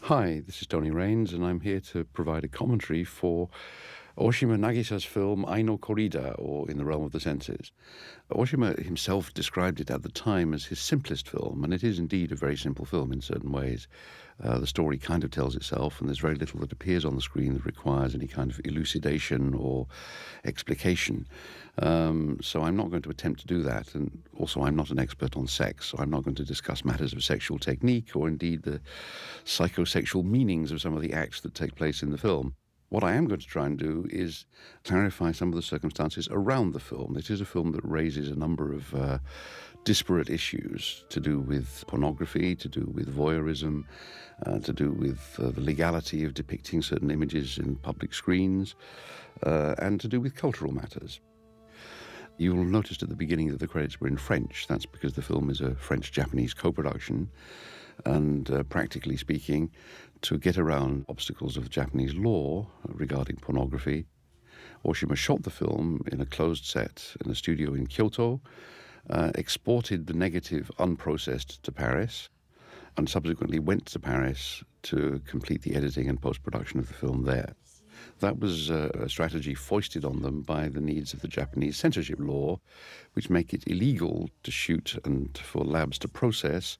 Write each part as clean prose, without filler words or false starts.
Hi, this is Tony Rayns, and I'm here to provide a commentary for Oshima Nagisa's film Ai no Corrida, or In the Realm of the Senses. Oshima himself described it at the time as his simplest film, and it is indeed a very simple film in certain ways. The story kind of tells itself, and there's very little that appears on the screen that requires any kind of elucidation or explication. So I'm not going to attempt to do that, and also I'm not an expert on sex, so I'm not going to discuss matters of sexual technique or indeed the psychosexual meanings of some of the acts that take place in the film. What I am going to try and do is clarify some of the circumstances around the film. It is a film that raises a number of disparate issues to do with pornography, to do with voyeurism, to do with the legality of depicting certain images in public screens, and to do with cultural matters. You will notice at the beginning that the credits were in French. That's because the film is a French-Japanese co-production. And practically speaking, to get around obstacles of Japanese law regarding pornography, Oshima shot the film in a closed set in a studio in Kyoto, exported the negative unprocessed to Paris, and subsequently went to Paris to complete the editing and post-production of the film there. That was a strategy foisted on them by the needs of the Japanese censorship law, which make it illegal to shoot and for labs to process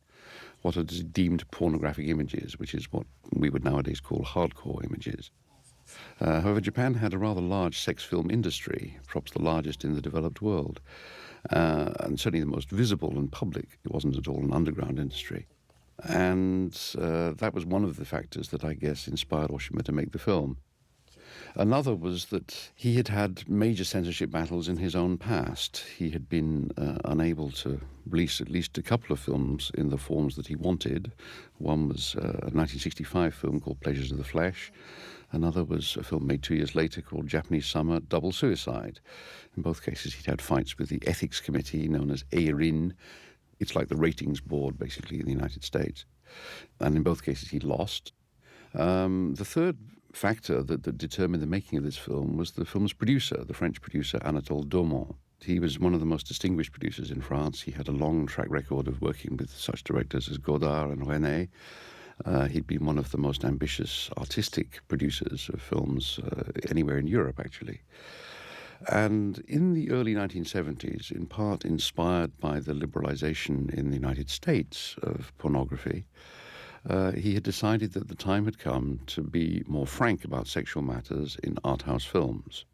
what are deemed pornographic images, which is what we would nowadays call hardcore images. However, Japan had a rather large sex film industry, perhaps the largest in the developed world, and certainly the most visible and public. It wasn't at all an underground industry. And that was one of the factors that I guess inspired Oshima to make the film. Another was that he had had major censorship battles in his own past. He had been unable to release at least a couple of films in the forms that he wanted. One was a 1965 film called Pleasures of the Flesh. Another was a film made 2 years later called Japanese Summer Double Suicide. In both cases, he'd had fights with the ethics committee known as Eirin. It's like the ratings board, basically, in the United States. And in both cases, he lost. The third factor that determined the making of this film was the film's producer, the French producer Anatole Daumont. He was one of the most distinguished producers in France. He had a long track record of working with such directors as Godard and René. He'd been one of the most ambitious artistic producers of films anywhere in Europe, actually. And in the early 1970s, in part inspired by the liberalization in the United States of pornography, he had decided that the time had come to be more frank about sexual matters in art house films.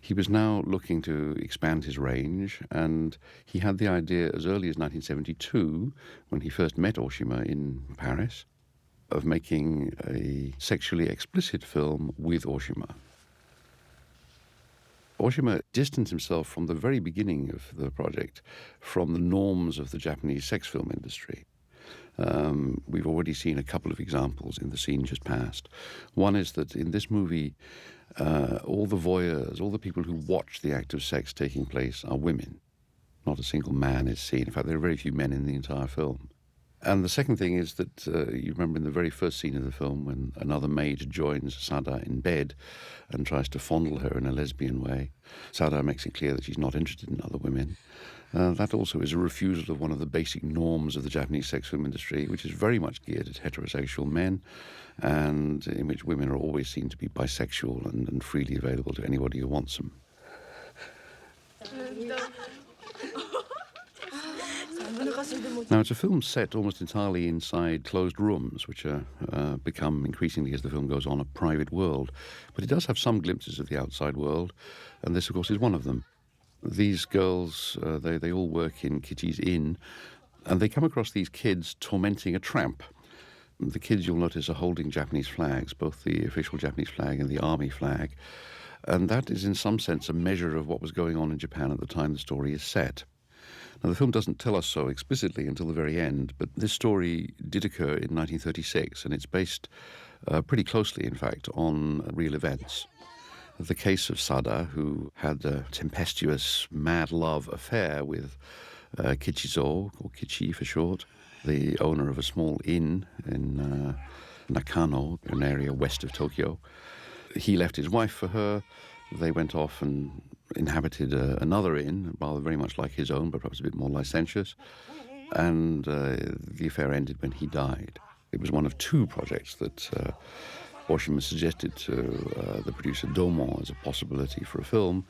He was now looking to expand his range, and he had the idea as early as 1972, when he first met Oshima in Paris, of making a sexually explicit film with Oshima. Oshima distanced himself from the very beginning of the project from the norms of the Japanese sex film industry. We've already seen a couple of examples in the scene just past. One is that in this movie, all the voyeurs, all the people who watch the act of sex taking place are women. Not a single man is seen. In fact, there are very few men in the entire film. And the second thing is that you remember in the very first scene of the film when another maid joins Sada in bed and tries to fondle her in a lesbian way. Sada makes it clear that she's not interested in other women. That also is a refusal of one of the basic norms of the Japanese sex film industry, which is very much geared at heterosexual men, and in which women are always seen to be bisexual and freely available to anybody who wants them. Now, it's a film set almost entirely inside closed rooms, which are become increasingly, as the film goes on, a private world. But it does have some glimpses of the outside world, and this, of course, is one of them. These girls, they all work in Kichi's inn, and they come across these kids tormenting a tramp. The kids, you'll notice, are holding Japanese flags, both the official Japanese flag and the army flag. And that is, in some sense, a measure of what was going on in Japan at the time the story is set. Now, the film doesn't tell us so explicitly until the very end, but this story did occur in 1936, and it's based pretty closely, in fact, on real events. The case of Sada, who had a tempestuous, mad love affair with Kichizo, or Kichi for short, the owner of a small inn in Nakano, an area west of Tokyo. He left his wife for her. They went off and inhabited another inn, rather very much like his own, but perhaps a bit more licentious. And the affair ended when he died. It was one of two projects that Oshima suggested to the producer Domon as a possibility for a film.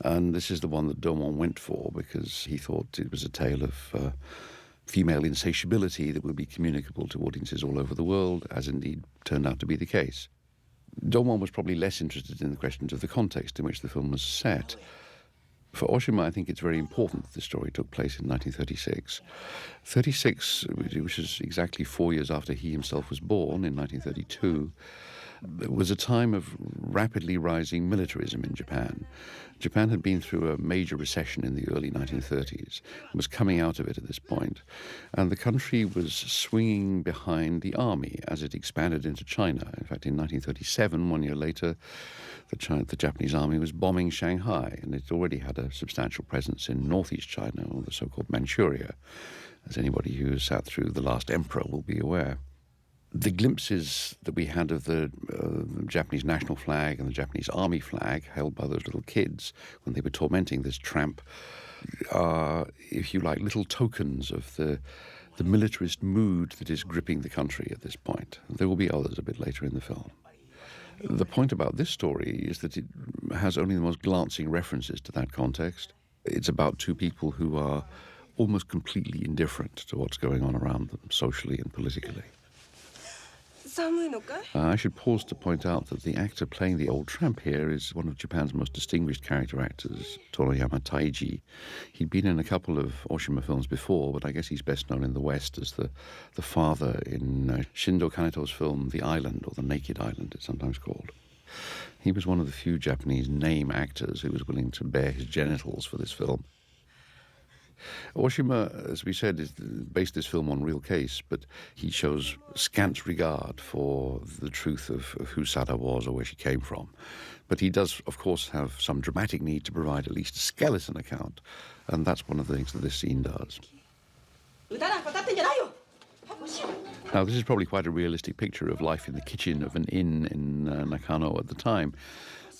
And this is the one that Domon went for because he thought it was a tale of female insatiability that would be communicable to audiences all over the world, as indeed turned out to be the case. Domon was probably less interested in the questions of the context in which the film was set. For Oshima, I think it's very important that the story took place in 1936. 36, which is exactly 4 years after he himself was born in 1932, was a time of rapidly rising militarism in Japan. Japan had been through a major recession in the early 1930s, was coming out of it at this point, and the country was swinging behind the army as it expanded into China. In fact, in 1937, 1 year later, the Japanese army was bombing Shanghai, and it already had a substantial presence in northeast China, or the so-called Manchuria, as anybody who has sat through The Last Emperor will be aware. The glimpses that we had of the Japanese national flag and the Japanese army flag held by those little kids when they were tormenting this tramp are, if you like, little tokens of the militarist mood that is gripping the country at this point. There will be others a bit later in the film. The point about this story is that it has only the most glancing references to that context. It's about two people who are almost completely indifferent to what's going on around them, socially and politically. I should pause to point out that the actor playing the old tramp here is one of Japan's most distinguished character actors, Toroyama Taiji. He'd been in a couple of Oshima films before, but I guess he's best known in the West as the father in Shindo Kaneto's film The Island, or The Naked Island, it's sometimes called. He was one of the few Japanese name actors who was willing to bare his genitals for this film. Oshima, as we said, based this film on real case, but he shows scant regard for the truth of who Sada was or where she came from. But he does, of course, have some dramatic need to provide at least a skeleton account, and that's one of the things that this scene does. Now, this is probably quite a realistic picture of life in the kitchen of an inn in Nakano at the time,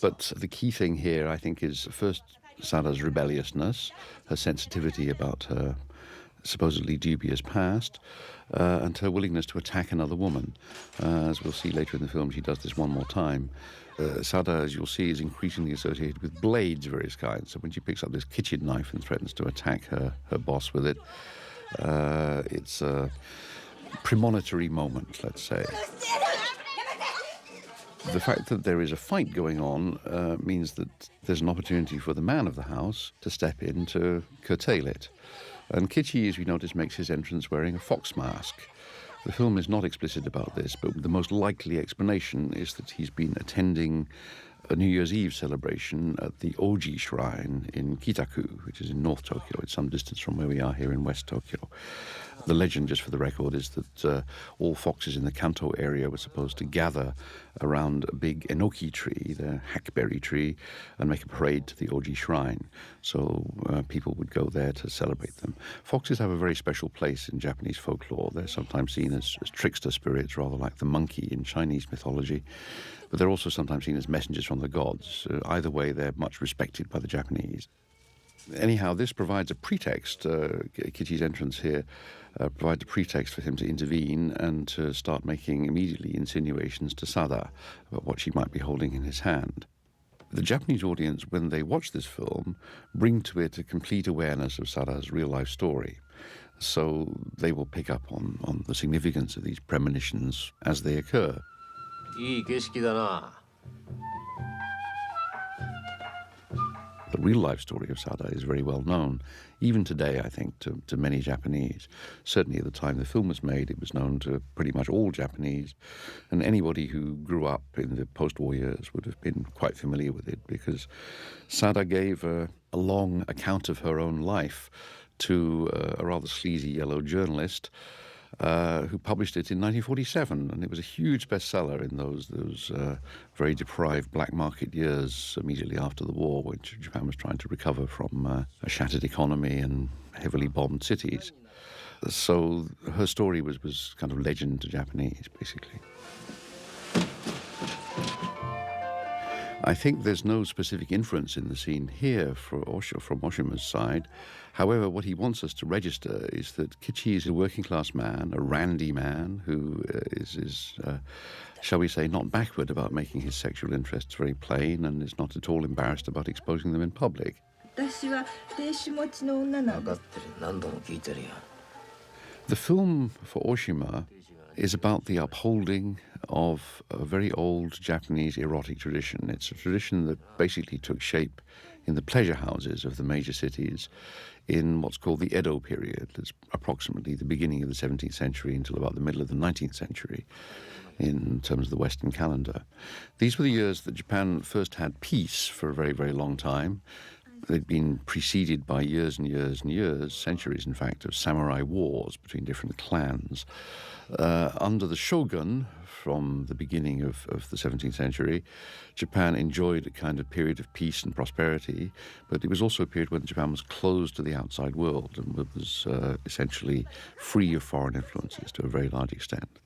but the key thing here, I think, is first Sada's rebelliousness, her sensitivity about her supposedly dubious past, and her willingness to attack another woman. As we'll see later in the film, she does this one more time. Sada, as you'll see, is increasingly associated with blades of various kinds. So when she picks up this kitchen knife and threatens to attack her boss with it, it's a premonitory moment, let's say. The fact that there is a fight going on means that there's an opportunity for the man of the house to step in to curtail it. And Kichi, as we notice, makes his entrance wearing a fox mask. The film is not explicit about this, but the most likely explanation is that he's been attending a New Year's Eve celebration at the Oji Shrine in Kitaku, which is in North Tokyo. It's some distance from where we are here in West Tokyo. The legend, just for the record, is that all foxes in the Kanto area were supposed to gather around a big enoki tree, the hackberry tree, and make a parade to the Oji Shrine. So people would go there to celebrate them. Foxes have a very special place in Japanese folklore. They're sometimes seen as trickster spirits, rather like the monkey in Chinese mythology. But they're also sometimes seen as messengers from the gods. Either way, they're much respected by the Japanese. Anyhow, this provides a pretext, Kichi's entrance here provides a pretext for him to intervene and to start making immediately insinuations to Sada about what she might be holding in his hand. The Japanese audience, when they watch this film, bring to it a complete awareness of Sada's real-life story. So they will pick up on the significance of these premonitions as they occur. The real-life story of Sada is very well known, even today, I think, to many Japanese. Certainly at the time the film was made, it was known to pretty much all Japanese, and anybody who grew up in the post-war years would have been quite familiar with it, because Sada gave a long account of her own life to a rather sleazy yellow journalist who published it in 1947, and it was a huge bestseller in those very deprived black market years immediately after the war, which Japan was trying to recover from a shattered economy and heavily bombed cities. So her story was kind of legend to Japanese, basically. I think there's no specific inference in the scene here from Oshima's side. However, what he wants us to register is that Kichi is a working class man, a randy man who shall we say, not backward about making his sexual interests very plain and is not at all embarrassed about exposing them in public. The film for Oshima is about the upholding of a very old Japanese erotic tradition. It's a tradition that basically took shape in the pleasure houses of the major cities in what's called the Edo period. It's approximately the beginning of the 17th century until about the middle of the 19th century in terms of the Western calendar. These were the years that Japan first had peace for a very, very long time. They'd been preceded by years and years and years, centuries in fact, of samurai wars between different clans. Under the shogun, from the beginning of the 17th century, Japan enjoyed a kind of period of peace and prosperity, but it was also a period when Japan was closed to the outside world and was essentially free of foreign influences to a very large extent.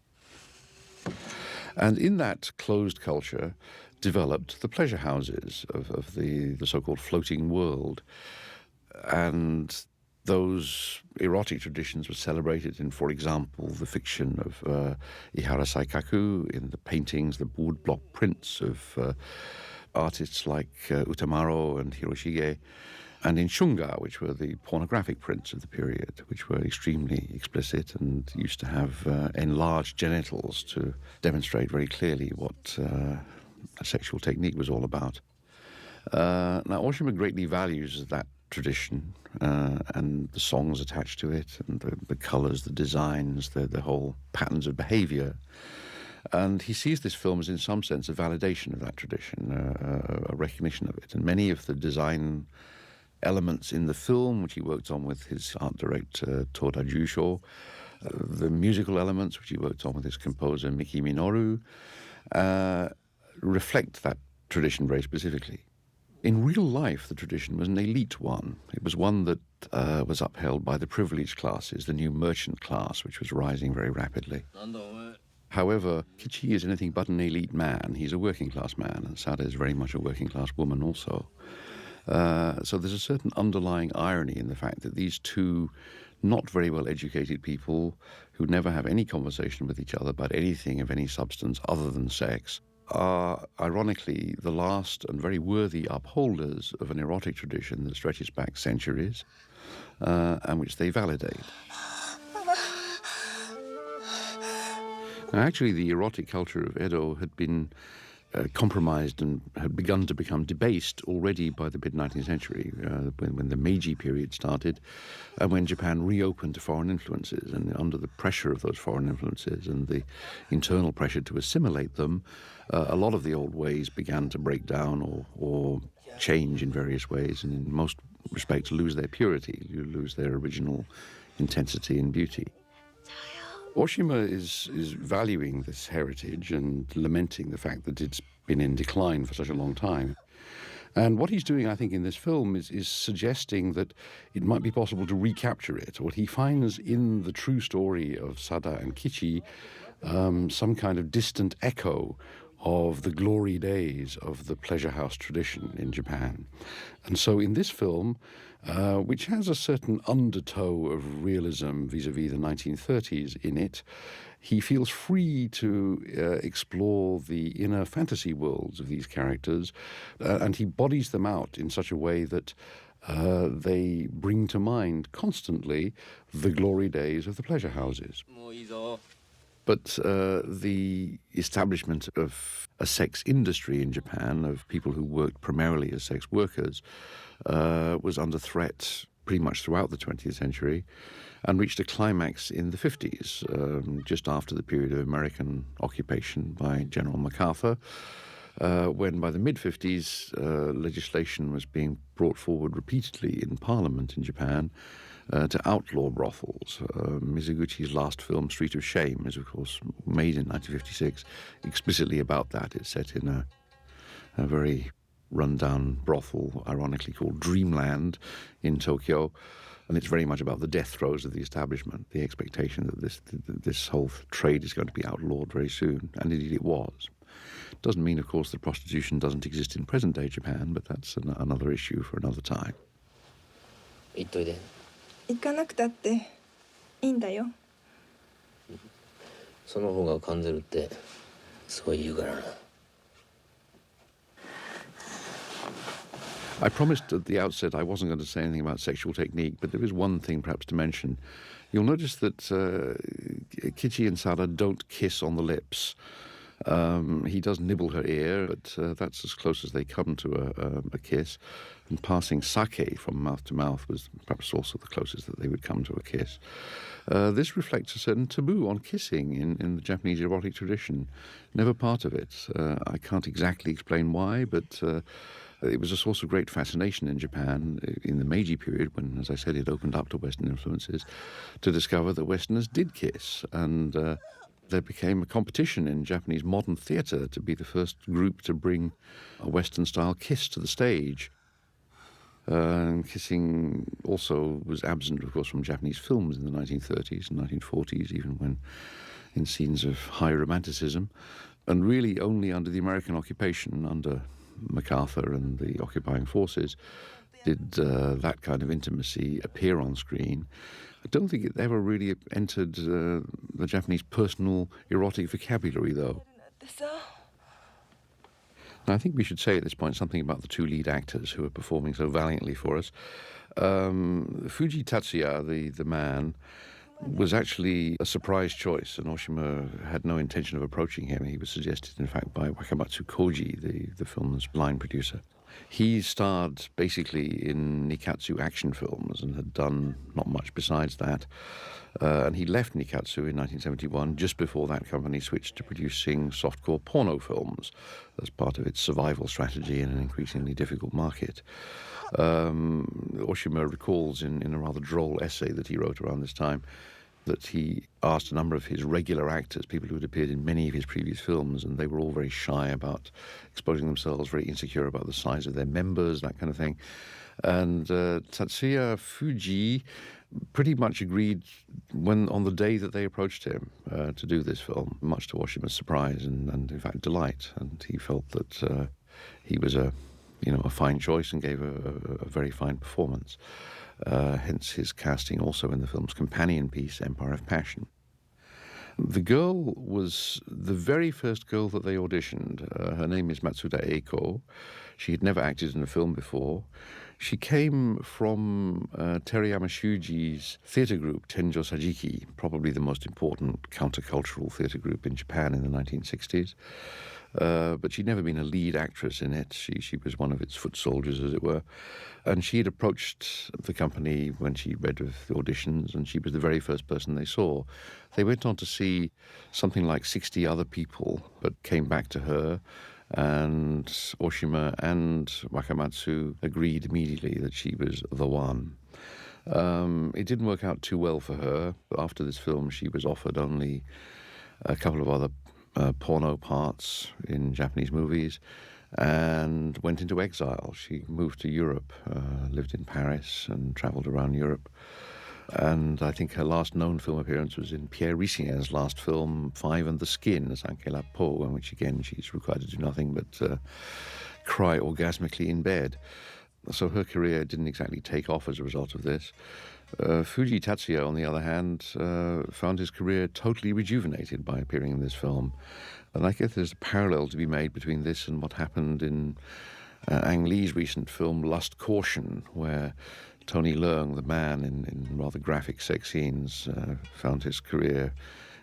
And in that closed culture developed the pleasure houses of the so-called floating world. And those erotic traditions were celebrated in, for example, the fiction of Ihara Saikaku, in the paintings, the woodblock prints of artists like Utamaro and Hiroshige, and in shunga, which were the pornographic prints of the period, which were extremely explicit and used to have enlarged genitals to demonstrate very clearly what a sexual technique was all about. Now, Oshima greatly values that tradition and the songs attached to it and the colors, the designs, the whole patterns of behavior. And he sees this film as, in some sense, a validation of that tradition, a recognition of it. And many of the design elements in the film, which he worked on with his art director Toda Jusho, the musical elements, which he worked on with his composer Miki Minoru, reflect that tradition very specifically. In real life, the tradition was an elite one. It was one that was upheld by the privileged classes, the new merchant class, which was rising very rapidly. However, Kichi is anything but an elite man. He's a working class man, and Sada is very much a working class woman also. So there's a certain underlying irony in the fact that these two not very well educated people who never have any conversation with each other about anything of any substance other than sex are, ironically, the last and very worthy upholders of an erotic tradition that stretches back centuries and which they validate. Now, actually, the erotic culture of Edo had been compromised and had begun to become debased already by the mid-19th century, when the Meiji period started, and when Japan reopened to foreign influences. And under the pressure of those foreign influences and the internal pressure to assimilate them, a lot of the old ways began to break down or change in various ways, and in most respects lose their purity, lose their original intensity and beauty. Oshima is valuing this heritage and lamenting the fact that it's been in decline for such a long time. And what he's doing, I think, in this film is suggesting that it might be possible to recapture it. What he finds in the true story of Sada and Kichi, some kind of distant echo of the glory days of the pleasure house tradition in Japan. And so in this film, which has a certain undertow of realism vis-a-vis the 1930s in it, he feels free to explore the inner fantasy worlds of these characters, and he bodies them out in such a way that they bring to mind constantly the glory days of the pleasure houses. But the establishment of a sex industry in Japan, of people who worked primarily as sex workers, was under threat pretty much throughout the 20th century and reached a climax in the 50s, just after the period of American occupation by General MacArthur, when by the mid-50s legislation was being brought forward repeatedly in Parliament in Japan to outlaw brothels. Mizoguchi's last film, Street of Shame, is of course made in 1956, explicitly about that. It's set in a very run-down brothel, ironically called Dreamland in Tokyo, and it's very much about the death throes of the establishment, the expectation that this whole trade is going to be outlawed very soon, and indeed it was. Doesn't mean, of course, that prostitution doesn't exist in present-day Japan, but that's another issue for another time. 言っといで。行かなくたっていいんだよ。その方が感じるってそう言うからな。I promised at the outset I wasn't going to say anything about sexual technique, but there is one thing perhaps to mention. You'll notice that Kichi and Sada don't kiss on the lips. He does nibble her ear, but that's as close as they come to a kiss. And passing sake from mouth to mouth was perhaps also the closest that they would come to a kiss. This reflects a certain taboo on kissing in the Japanese erotic tradition. Never part of it. I can't exactly explain why, but it was a source of great fascination in Japan in the Meiji period when, as I said, it opened up to Western influences, to discover that Westerners did kiss. And there became a competition in Japanese modern theatre to be the first group to bring a Western-style kiss to the stage. And kissing also was absent, of course, from Japanese films in the 1930s and 1940s, even when in scenes of high romanticism. And really only under the American occupation, under MacArthur and the occupying forces, did that kind of intimacy appear on screen. I don't think it ever really entered the Japanese personal erotic vocabulary, though. Now, I think we should say at this point something about the two lead actors who are performing so valiantly for us. Fuji Tatsuya, the man, was actually a surprise choice, and Oshima had no intention of approaching him. He was suggested, in fact, by Wakamatsu Koji, the film's line producer. He starred basically in Nikatsu action films and had done not much besides that. And he left Nikatsu in 1971, just before that company switched to producing softcore porno films as part of its survival strategy in an increasingly difficult market. Oshima recalls in a rather droll essay that he wrote around this time that he asked a number of his regular actors, people who had appeared in many of his previous films, and they were all very shy about exposing themselves, very insecure about the size of their members, that kind of thing. And Tatsuya Fuji pretty much agreed on the day that they approached him to do this film, much to Oshima's surprise and in fact delight. And he felt that he was a fine choice and gave a very fine performance. Hence his casting also in the film's companion piece, Empire of Passion. The girl was the very first girl that they auditioned. Her name is Matsuda Eiko. She had never acted in a film before. She came from Terayama Shuji's theatre group, Tenjo Sajiki, probably the most important countercultural theatre group in Japan in the 1960s. But she'd never been a lead actress in it. She was one of its foot soldiers, as it were. And she had approached the company when she read of the auditions, and she was the very first person they saw. They went on to see something like 60 other people, but came back to her, and Oshima and Wakamatsu agreed immediately that she was the one. It didn't work out too well for her. After this film, she was offered only a couple of other porno parts in Japanese movies and went into exile. She moved to Europe, lived in Paris and travelled around Europe. And I think her last known film appearance was in Pierre Ricinger's last film, Five and the Skin, Sanke La Peau, in which again she's required to do nothing but cry orgasmically in bed. So her career didn't exactly take off as a result of this. Fuji Tatsuya, on the other hand, found his career totally rejuvenated by appearing in this film. And I guess there's a parallel to be made between this and what happened in Ang Lee's recent film Lust Caution, where Tony Leung, the man in rather graphic sex scenes, found his career,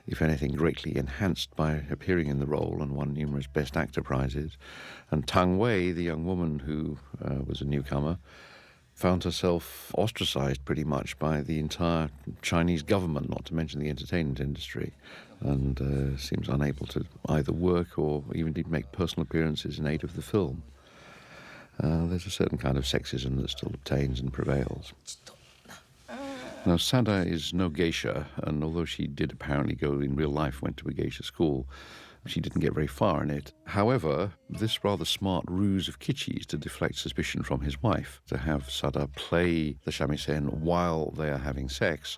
if anything, greatly enhanced by appearing in the role and won numerous Best Actor prizes. And Tang Wei, the young woman who was a newcomer, found herself ostracized pretty much by the entire Chinese government, not to mention the entertainment industry, and seems unable to either work or even make personal appearances in aid of the film. There's a certain kind of sexism that still obtains and prevails. Now, Sada is no geisha, and although she did apparently went to a geisha school, she didn't get very far in it. However, this rather smart ruse of Kichi's to deflect suspicion from his wife, to have Sada play the shamisen while they are having sex,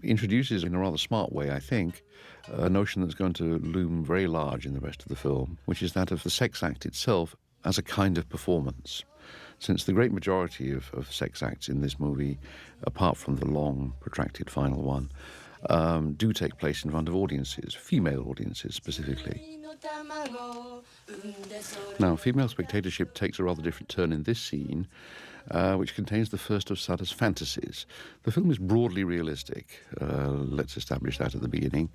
introduces in a rather smart way, I think, a notion that's going to loom very large in the rest of the film, which is that of the sex act itself as a kind of performance. Since the great majority of sex acts in this movie, apart from the long, protracted final one, do take place in front of audiences, female audiences specifically. Now, female spectatorship takes a rather different turn in this scene, which contains the first of Sada's fantasies. The film is broadly realistic, let's establish that at the beginning,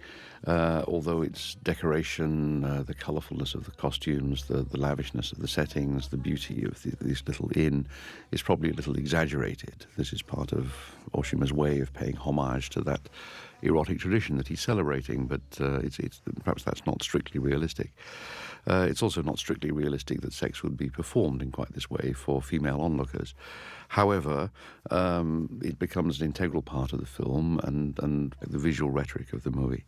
although its decoration, the colourfulness of the costumes, the lavishness of the settings, the beauty of this little inn is probably a little exaggerated. This is part of Oshima's way of paying homage to that erotic tradition that he's celebrating, but perhaps that's not strictly realistic. It's also not strictly realistic that sex would be performed in quite this way for female onlookers. However, it becomes an integral part of the film and the visual rhetoric of the movie.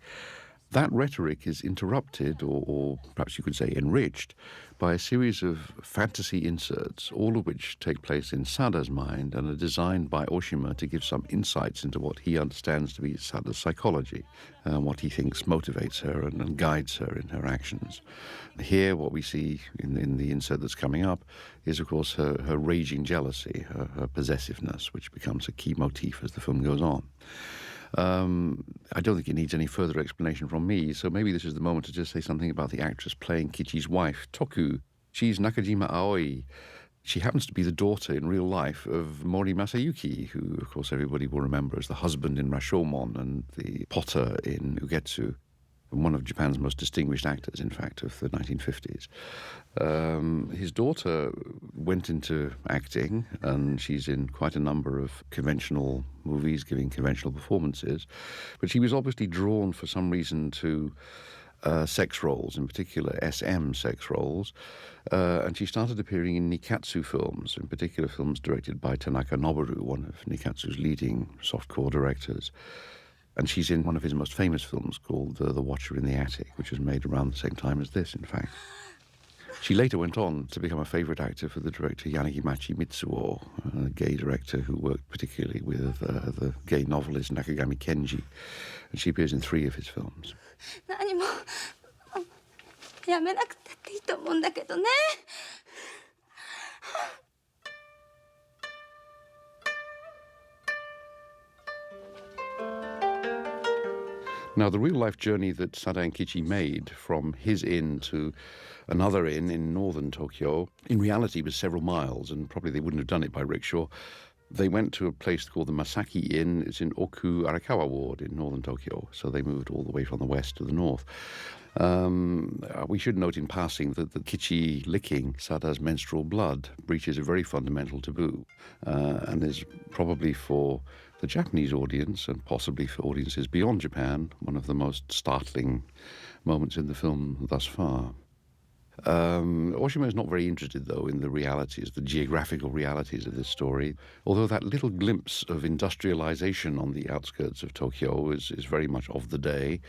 That rhetoric is interrupted, or perhaps you could say enriched, by a series of fantasy inserts, all of which take place in Sada's mind and are designed by Oshima to give some insights into what he understands to be Sada's psychology, what he thinks motivates her and guides her in her actions. Here, what we see in the insert that's coming up is, of course, her raging jealousy, her possessiveness, which becomes a key motif as the film goes on. I don't think it needs any further explanation from me, so maybe this is the moment to just say something about the actress playing Kichi's wife, Toku. She's Nakajima Aoi. She happens to be the daughter in real life of Mori Masayuki, who, of course, everybody will remember as the husband in Rashomon and the potter in Ugetsu. One of Japan's most distinguished actors, in fact, of the 1950s. His daughter went into acting, and she's in quite a number of conventional movies, giving conventional performances. But she was obviously drawn, for some reason, to sex roles, in particular SM sex roles. And she started appearing in Nikatsu films, in particular films directed by Tanaka Noboru, one of Nikatsu's leading softcore directors. And she's in one of his most famous films called The Watcher in the Attic, which was made around the same time as this, in fact. She later went on to become a favourite actor for the director Yanagimachi Mitsuo, a gay director who worked particularly with the gay novelist Nakagami Kenji. And she appears in 3 of his films. 何もやめなくたっていいと思うんだけどね。 Now, the real-life journey that Sada and Kichi made from his inn to another inn in northern Tokyo, in reality was several miles, and probably they wouldn't have done it by rickshaw. They went to a place called the Masaki Inn. It's in Oku Arakawa Ward in northern Tokyo, so they moved all the way from the west to the north. We should note in passing that the Kichi licking Sada's menstrual blood breaches a very fundamental taboo, and is probably for the Japanese audience, and possibly for audiences beyond Japan, one of the most startling moments in the film thus far. Oshima is not very interested, though, in the realities, the geographical realities of this story, although that little glimpse of industrialization on the outskirts of Tokyo is very much of the day,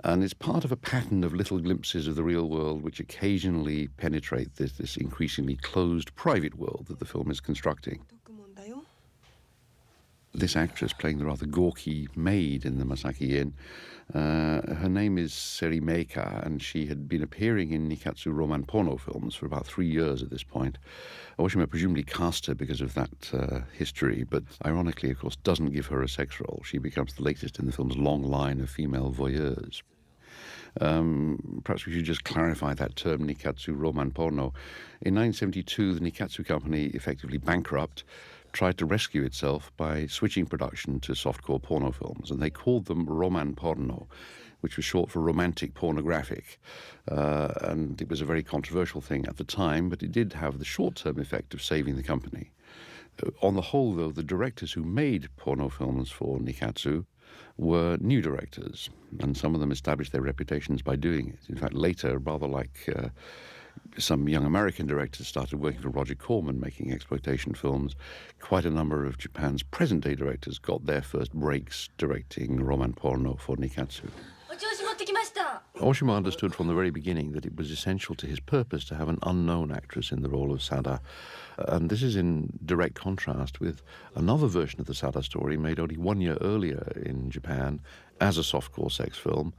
and it's part of a pattern of little glimpses of the real world which occasionally penetrate this increasingly closed private world that the film is constructing. This actress playing the rather gawky maid in the Masaki Inn, her name is Seri Meika, and she had been appearing in Nikatsu Roman porno films for about 3 years at this point. Oshima presumably cast her because of that history, but ironically, of course, doesn't give her a sex role. She becomes the latest in the film's long line of female voyeurs. Perhaps we should just clarify that term, Nikatsu Roman porno. In 1972, the Nikatsu company, effectively bankrupt, tried to rescue itself by switching production to softcore porno films, and they called them Roman porno, which was short for romantic pornographic. And it was a very controversial thing at the time, but it did have the short-term effect of saving the company. On the whole, though, the directors who made porno films for Nikatsu were new directors, and some of them established their reputations by doing it. In fact, later, rather like some young American directors started working for Roger Corman making exploitation films, quite a number of Japan's present-day directors got their first breaks directing Roman porno for Nikatsu. お調子持ってきました。Oshima understood from the very beginning that it was essential to his purpose to have an unknown actress in the role of Sada. And this is in direct contrast with another version of the Sada story made only 1 year earlier in Japan as a softcore sex film.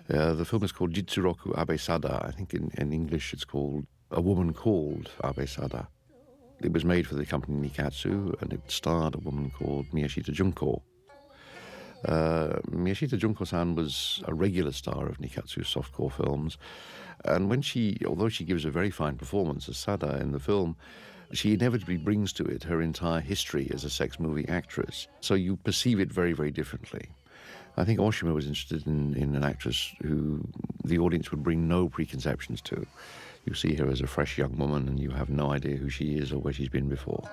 The film is called Jitsuroku Abe Sada. I think in English it's called A Woman Called Abe Sada. It was made for the company Nikatsu, and it starred a woman called Miyashita Junko. Miyashita Junko-san was a regular star of Nikatsu softcore films, and although she gives a very fine performance as Sada in the film, she inevitably brings to it her entire history as a sex movie actress, so you perceive it very, very differently. I think Oshima was interested in an actress who the audience would bring no preconceptions to. You see her as a fresh young woman and you have no idea who she is or where she's been before.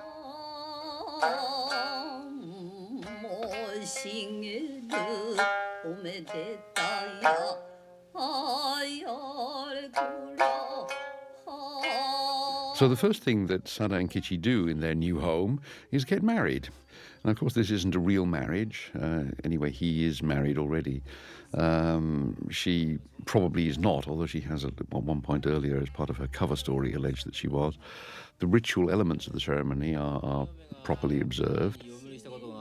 So the first thing that Sada and Kichi do in their new home is get married. And of course, this isn't a real marriage. Anyway, he is married already. She probably is not, although she has at one point earlier, as part of her cover story, alleged that she was. The ritual elements of the ceremony are properly observed.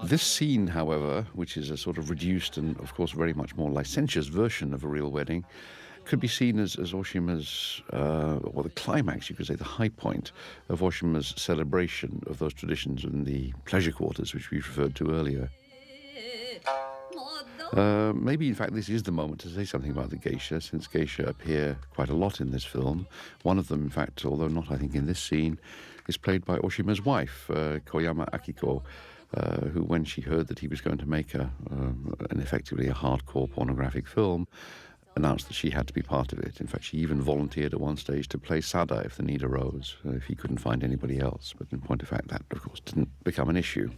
This scene, however, which is a sort of reduced and, of course, very much more licentious version of a real wedding, could be seen as Oshima's, or the climax, you could say, the high point of Oshima's celebration of those traditions in the pleasure quarters, which we referred to earlier. Maybe, in fact, this is the moment to say something about the geisha, since geisha appear quite a lot in this film. One of them, in fact, although not, I think, in this scene, is played by Oshima's wife, Koyama Akiko, who, when she heard that he was going to make effectively a hardcore pornographic film, announced that she had to be part of it. In fact, she even volunteered at one stage to play Sada if the need arose, if he couldn't find anybody else. But in point of fact, that, of course, didn't become an issue.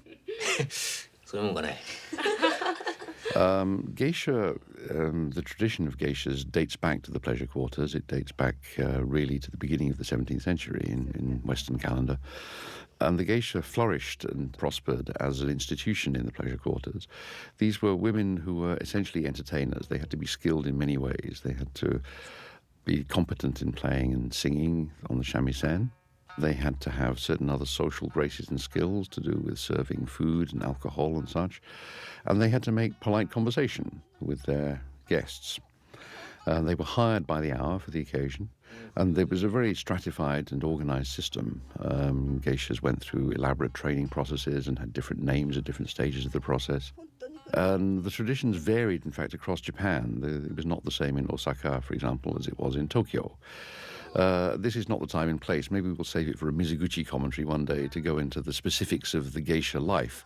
Geisha, the tradition of geishas dates back to the pleasure quarters. It dates back really to the beginning of the 17th century in Western calendar. And the geisha flourished and prospered as an institution in the pleasure quarters. These were women who were essentially entertainers. They had to be skilled in many ways. They had to be competent in playing and singing on the shamisen. They had to have certain other social graces and skills to do with serving food and alcohol and such. And they had to make polite conversation with their guests. They were hired by the hour for the occasion, and there was a very stratified and organized system. Geishas went through elaborate training processes and had different names at different stages of the process. And the traditions varied, in fact, across Japan. It was not the same in Osaka, for example, as it was in Tokyo. This is not the time and place. Maybe we'll save it for a Mizuguchi commentary one day to go into the specifics of the geisha life.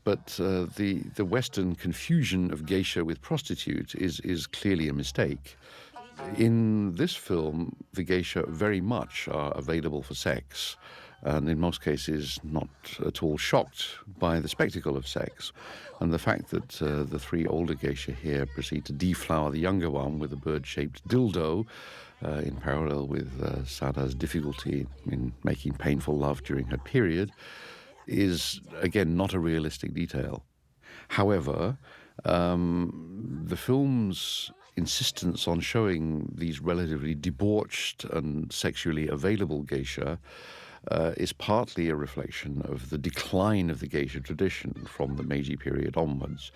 But the Western confusion of geisha with prostitute is clearly a mistake. In this film, the geisha very much are available for sex, and in most cases not at all shocked by the spectacle of sex. And the fact that the three older geisha here proceed to deflower the younger one with a bird-shaped dildo, in parallel with Sada's difficulty in making painful love during her period, is, again, not a realistic detail. However, the film's insistence on showing these relatively debauched and sexually available geisha is partly a reflection of the decline of the geisha tradition from the Meiji period onwards.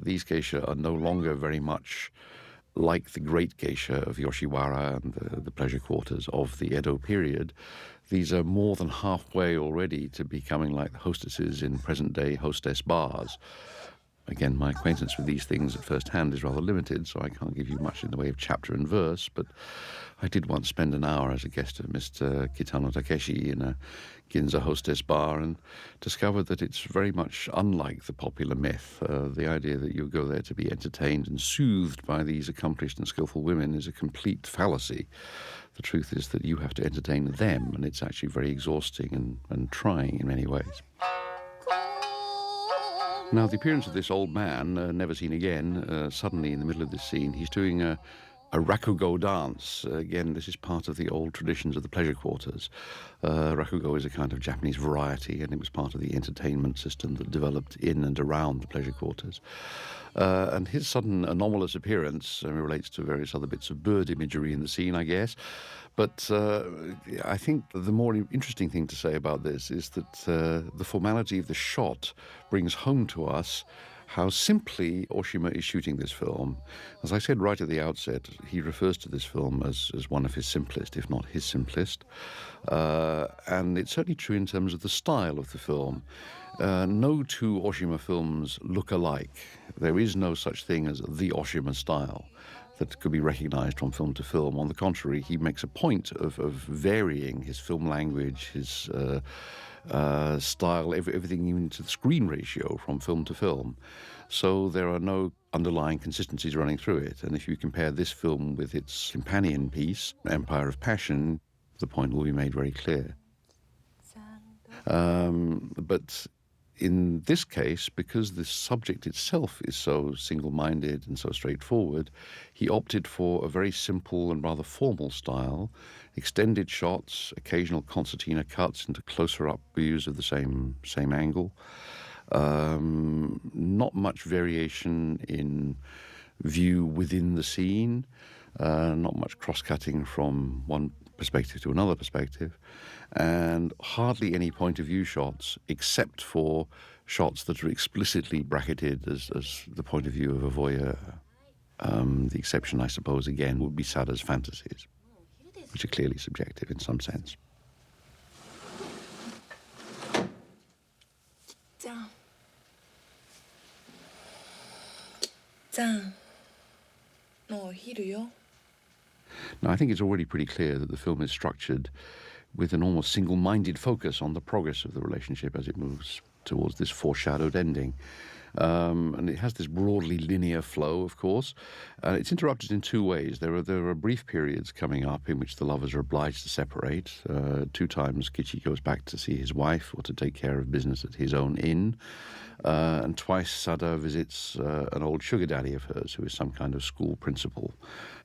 These geisha are no longer very much like the great geisha of Yoshiwara and the pleasure quarters of the Edo period. These are more than halfway already to becoming like the hostesses in present-day hostess bars. Again, my acquaintance with these things at first hand is rather limited, so I can't give you much in the way of chapter and verse, but I did once spend an hour as a guest of Mr. Kitano Takeshi in a Ginza hostess bar and discovered that it's very much unlike the popular myth. The idea that you go there to be entertained and soothed by these accomplished and skillful women is a complete fallacy. The truth is that you have to entertain them, and it's actually very exhausting and trying in many ways. Now, the appearance of this old man, never seen again, suddenly in the middle of this scene, he's doing a a rakugo dance. Again, this is part of the old traditions of the pleasure quarters. Rakugo is a kind of Japanese variety, and it was part of the entertainment system that developed in and around the pleasure quarters. And his sudden anomalous appearance relates to various other bits of bird imagery in the scene, I guess. But I think the more interesting thing to say about this is that the formality of the shot brings home to us how simply Oshima is shooting this film. As I said right at the outset, he refers to this film as one of his simplest, if not his simplest. And it's certainly true in terms of the style of the film. No two Oshima films look alike. There is no such thing as the Oshima style that could be recognized from film to film. On the contrary, he makes a point of varying his film language, his style, everything even to the screen ratio from film to film. So there are no underlying consistencies running through it. And if you compare this film with its companion piece, Empire of Passion, the point will be made very clear. But in this case, because the subject itself is so single-minded and so straightforward, he opted for a very simple and rather formal style, extended shots, occasional concertina cuts into closer-up views of the same angle. Not much variation in view within the scene, not much cross-cutting from one perspective to another perspective, and hardly any point of view shots except for shots that are explicitly bracketed as the point of view of a voyeur. The exception, I suppose, again, would be Sada's fantasies, which are clearly subjective in some sense. じゃんもうお昼よ Now, I think it's already pretty clear that the film is structured with an almost single-minded focus on the progress of the relationship as it moves towards this foreshadowed ending. And it has this broadly linear flow, of course. It's interrupted in two ways. There are brief periods coming up in which the lovers are obliged to separate. 2 times Kichi goes back to see his wife or to take care of business at his own inn. And twice Sada visits an old sugar daddy of hers who is some kind of school principal.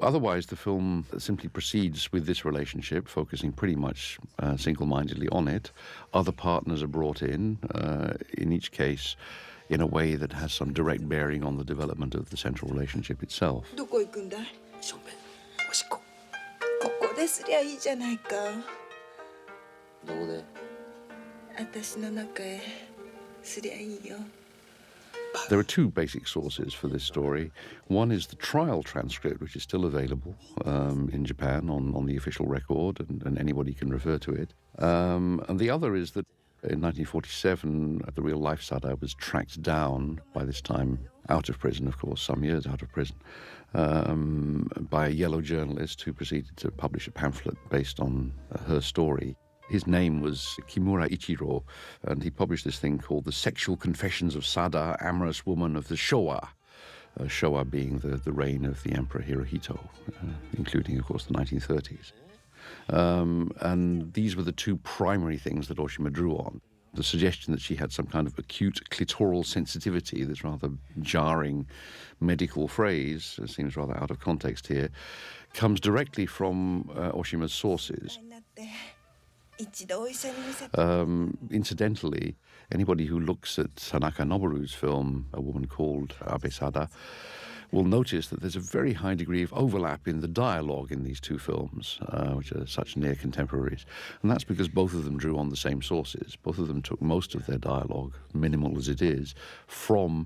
Otherwise, the film simply proceeds with this relationship, focusing pretty much single-mindedly on it. Other partners are brought in each case, in a way that has some direct bearing on the development of the central relationship itself. どこ行くんだいしょんべんおしっこここですりゃいいじゃないかどこで私の中へすりゃいいよ There are 2 basic sources for this story. One is the trial transcript, which is still available in Japan on the official record, and anybody can refer to it. And the other is that in 1947, the real-life Sada was tracked down, by this time out of prison, of course, some years out of prison, by a yellow journalist who proceeded to publish a pamphlet based on her story. His name was Kimura Ichiro, and he published this thing called The Sexual Confessions of Sada, Amorous Woman of the Showa, Showa being the reign of the Emperor Hirohito, including, of course, the 1930s. And these were the 2 primary things that Oshima drew on. The suggestion that she had some kind of acute clitoral sensitivity, this rather jarring medical phrase, seems rather out of context here, comes directly from Oshima's sources. になって一度お医者に見せて Incidentally, anybody who looks at Tanaka Noboru's film, A Woman Called Abe Sada, will notice that there's a very high degree of overlap in the dialogue in these 2 films, which are such near contemporaries. And that's because both of them drew on the same sources. Both of them took most of their dialogue, minimal as it is, from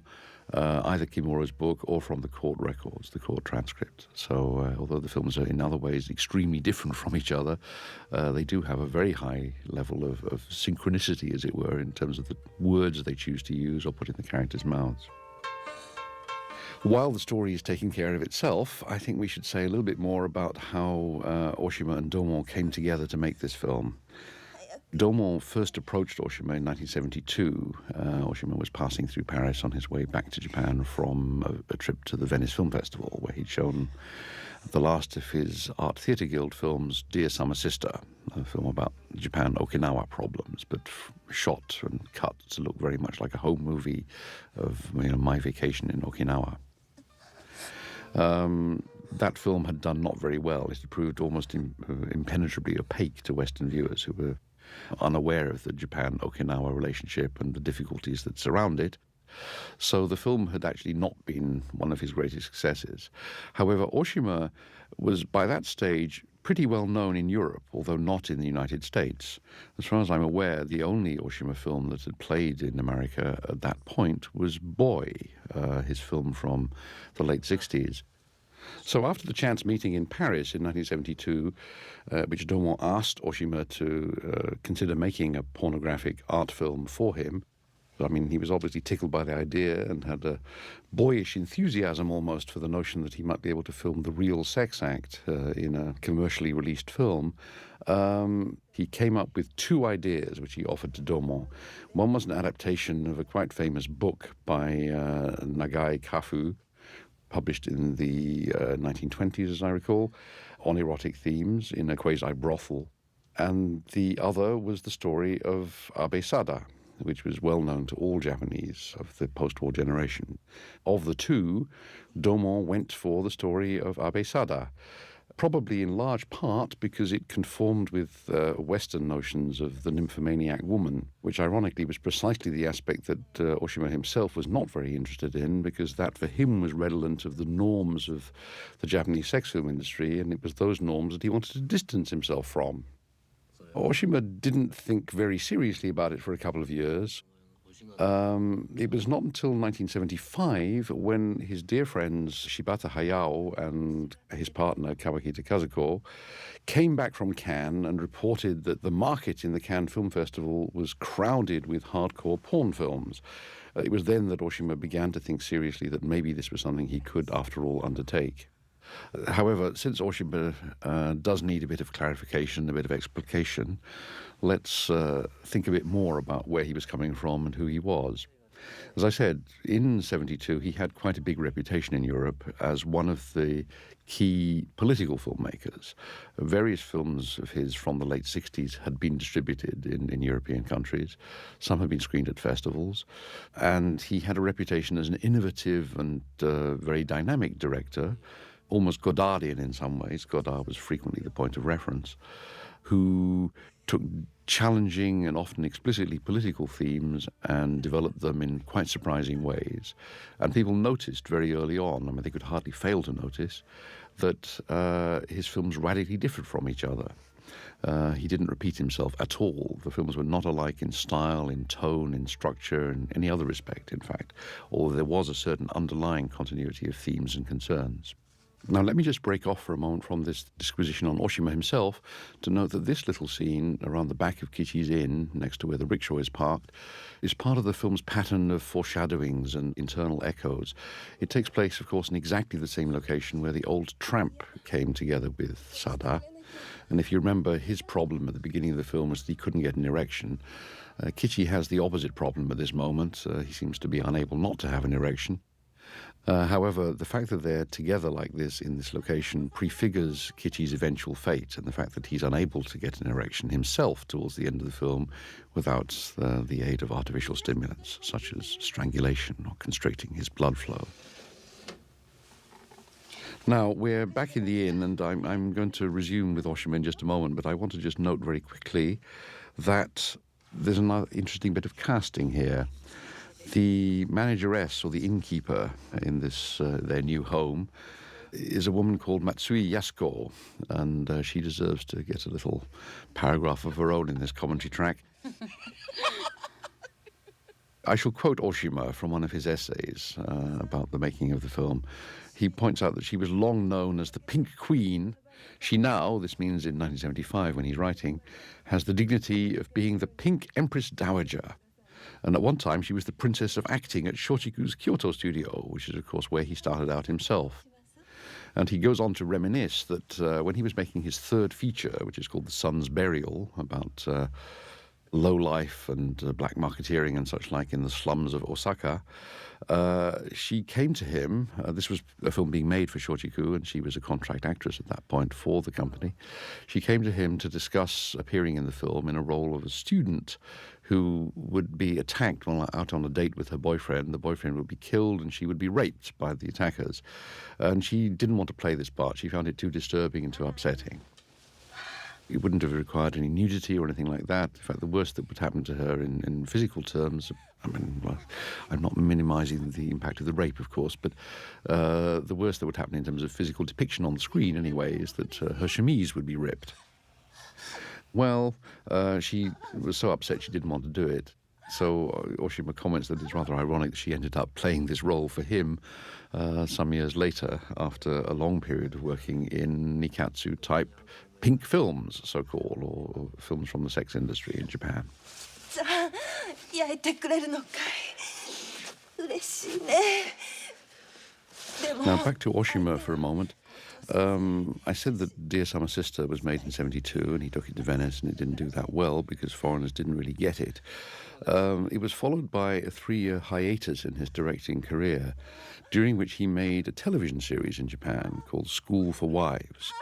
either Kimura's book or from the court records, the court transcript. So although the films are in other ways extremely different from each other, they do have a very high level of synchronicity, as it were, in terms of the words they choose to use or put in the characters' mouths. While the story is taking care of itself, I think we should say a little bit more about how Oshima and Domon came together to make this film. Domon first approached Oshima in 1972. Oshima was passing through Paris on his way back to Japan from a trip to the Venice Film Festival, where he'd shown the last of his Art Theatre Guild films, Dear Summer Sister, a film about Japan-Okinawa problems, but shot and cut to look very much like a home movie of my vacation in Okinawa. that film had done not very well. It had proved almost impenetrably opaque to Western viewers who were unaware of the Japan-Okinawa relationship and the difficulties that surround it. So the film had actually not been one of his greatest successes. However, Oshima was by that stage pretty well known in Europe, although not in the United States. As far as I'm aware, the only Oshima film that had played in America at that point was Boy, his film from the late 60s. So after the chance meeting in Paris in 1972, which Daumont asked Oshima to consider making a pornographic art film for him, I mean, he was obviously tickled by the idea and had a boyish enthusiasm almost for the notion that he might be able to film the real sex act in a commercially released film. He came up with two ideas which he offered to Daumont. One was an adaptation of a quite famous book by Nagai Kafu, published in the 1920s, as I recall, on erotic themes in a quasi-brothel. And the other was the story of Abe Sada, which was well known to all Japanese of the post-war generation. Of the two, Daumont went for the story of Abe Sada, probably in large part because it conformed with Western notions of the nymphomaniac woman, which ironically was precisely the aspect that Oshima himself was not very interested in, because that for him was redolent of the norms of the Japanese sex film industry, and it was those norms that he wanted to distance himself from. Oshima didn't think very seriously about it for a couple of years. It was not until 1975 when his dear friends Shibata Hayao and his partner Kawakita Kazuko came back from Cannes and reported that the market in the Cannes Film Festival was crowded with hardcore porn films. It was then that Oshima began to think seriously that maybe this was something he could, after all, undertake. However, since Oshima does need a bit of clarification, a bit of explication, let's think a bit more about where he was coming from and who he was. As I said, in 1972, he had quite a big reputation in Europe as one of the key political filmmakers. Various films of his from the late 60s had been distributed in European countries. Some had been screened at festivals. And he had a reputation as an innovative and very dynamic director, almost Godardian in some ways. Godard was frequently the point of reference, who took challenging and often explicitly political themes and developed them in quite surprising ways. And people noticed very early on, I mean, they could hardly fail to notice, that his films radically differed from each other. He didn't repeat himself at all. The films were not alike in style, in tone, in structure, in any other respect, in fact, although there was a certain underlying continuity of themes and concerns. Now, let me just break off for a moment from this disquisition on Oshima himself to note that this little scene around the back of Kichi's inn, next to where the rickshaw is parked, is part of the film's pattern of foreshadowings and internal echoes. It takes place, of course, in exactly the same location where the old tramp came together with Sada. And if you remember, his problem at the beginning of the film was that he couldn't get an erection. Kichi has the opposite problem at this moment. He seems to be unable not to have an erection. However, the fact that they're together like this in this location prefigures Kichi's eventual fate, and the fact that he's unable to get an erection himself towards the end of the film without the aid of artificial stimulants, such as strangulation or constricting his blood flow. Now, we're back in the inn, and I'm going to resume with Oshima in just a moment, but I want to just note very quickly that there's another interesting bit of casting here. The manageress, or the innkeeper in this their new home, is a woman called Matsui Yasuko, and she deserves to get a little paragraph of her own in this commentary track. I shall quote Oshima from one of his essays about the making of the film. He points out that she was long known as the Pink Queen. She now, this means in 1975 when he's writing, has the dignity of being the Pink Empress Dowager. And at one time, she was the Princess of Acting at Shochiku's Kyoto studio, which is, of course, where he started out himself. And he goes on to reminisce that when he was making his third feature, which is called The Sun's Burial, about low life and black marketeering and such like in the slums of Osaka, she came to him. This was a film being made for Shochiku, and she was a contract actress at that point for the company. She came to him to discuss appearing in the film in a role of a student who would be attacked while out on a date with her boyfriend. The boyfriend would be killed and she would be raped by the attackers. And she didn't want to play this part. She found it too disturbing and too upsetting. It wouldn't have required any nudity or anything like that. In fact, the worst that would happen to her in physical terms, I mean, well, I'm not minimizing the impact of the rape, of course, but the worst that would happen in terms of physical depiction on the screen anyway is that her chemise would be ripped. Well, she was so upset she didn't want to do it. So Oshima comments that it's rather ironic that she ended up playing this role for him some years later, after a long period of working in nikatsu-type pink films, so-called, or films from the sex industry in Japan. じゃあ焼いてくれるのかい。嬉しいね。でも Now, back to Oshima for a moment. I said that Dear Summer Sister was made in 72 and he took it to Venice and it didn't do that well because foreigners didn't really get it. It was followed by a 3-year hiatus in his directing career, during which he made a television series in Japan called School for Wives.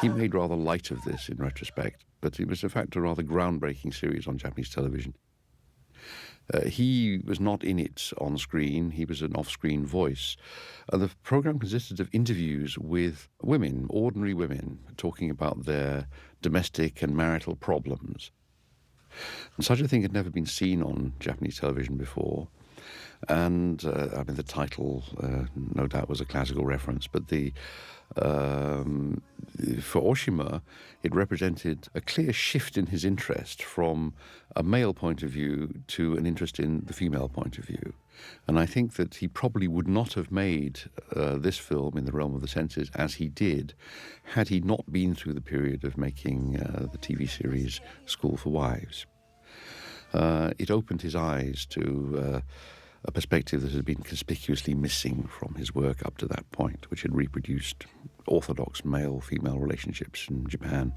He made rather light of this in retrospect, but it was in fact a rather groundbreaking series on Japanese television. He was not in it on screen, he was an off-screen voice. The program consisted of interviews with women, ordinary women, talking about their domestic and marital problems. And such a thing had never been seen on Japanese television before. And, I mean, the title, no doubt, was a classical reference, but for Oshima, it represented a clear shift in his interest from a male point of view to an interest in the female point of view. And I think that he probably would not have made this film in the realm of the senses as he did had he not been through the period of making the TV series School for Wives. It opened his eyes to a perspective that had been conspicuously missing from his work up to that point, which had reproduced orthodox male-female relationships in Japan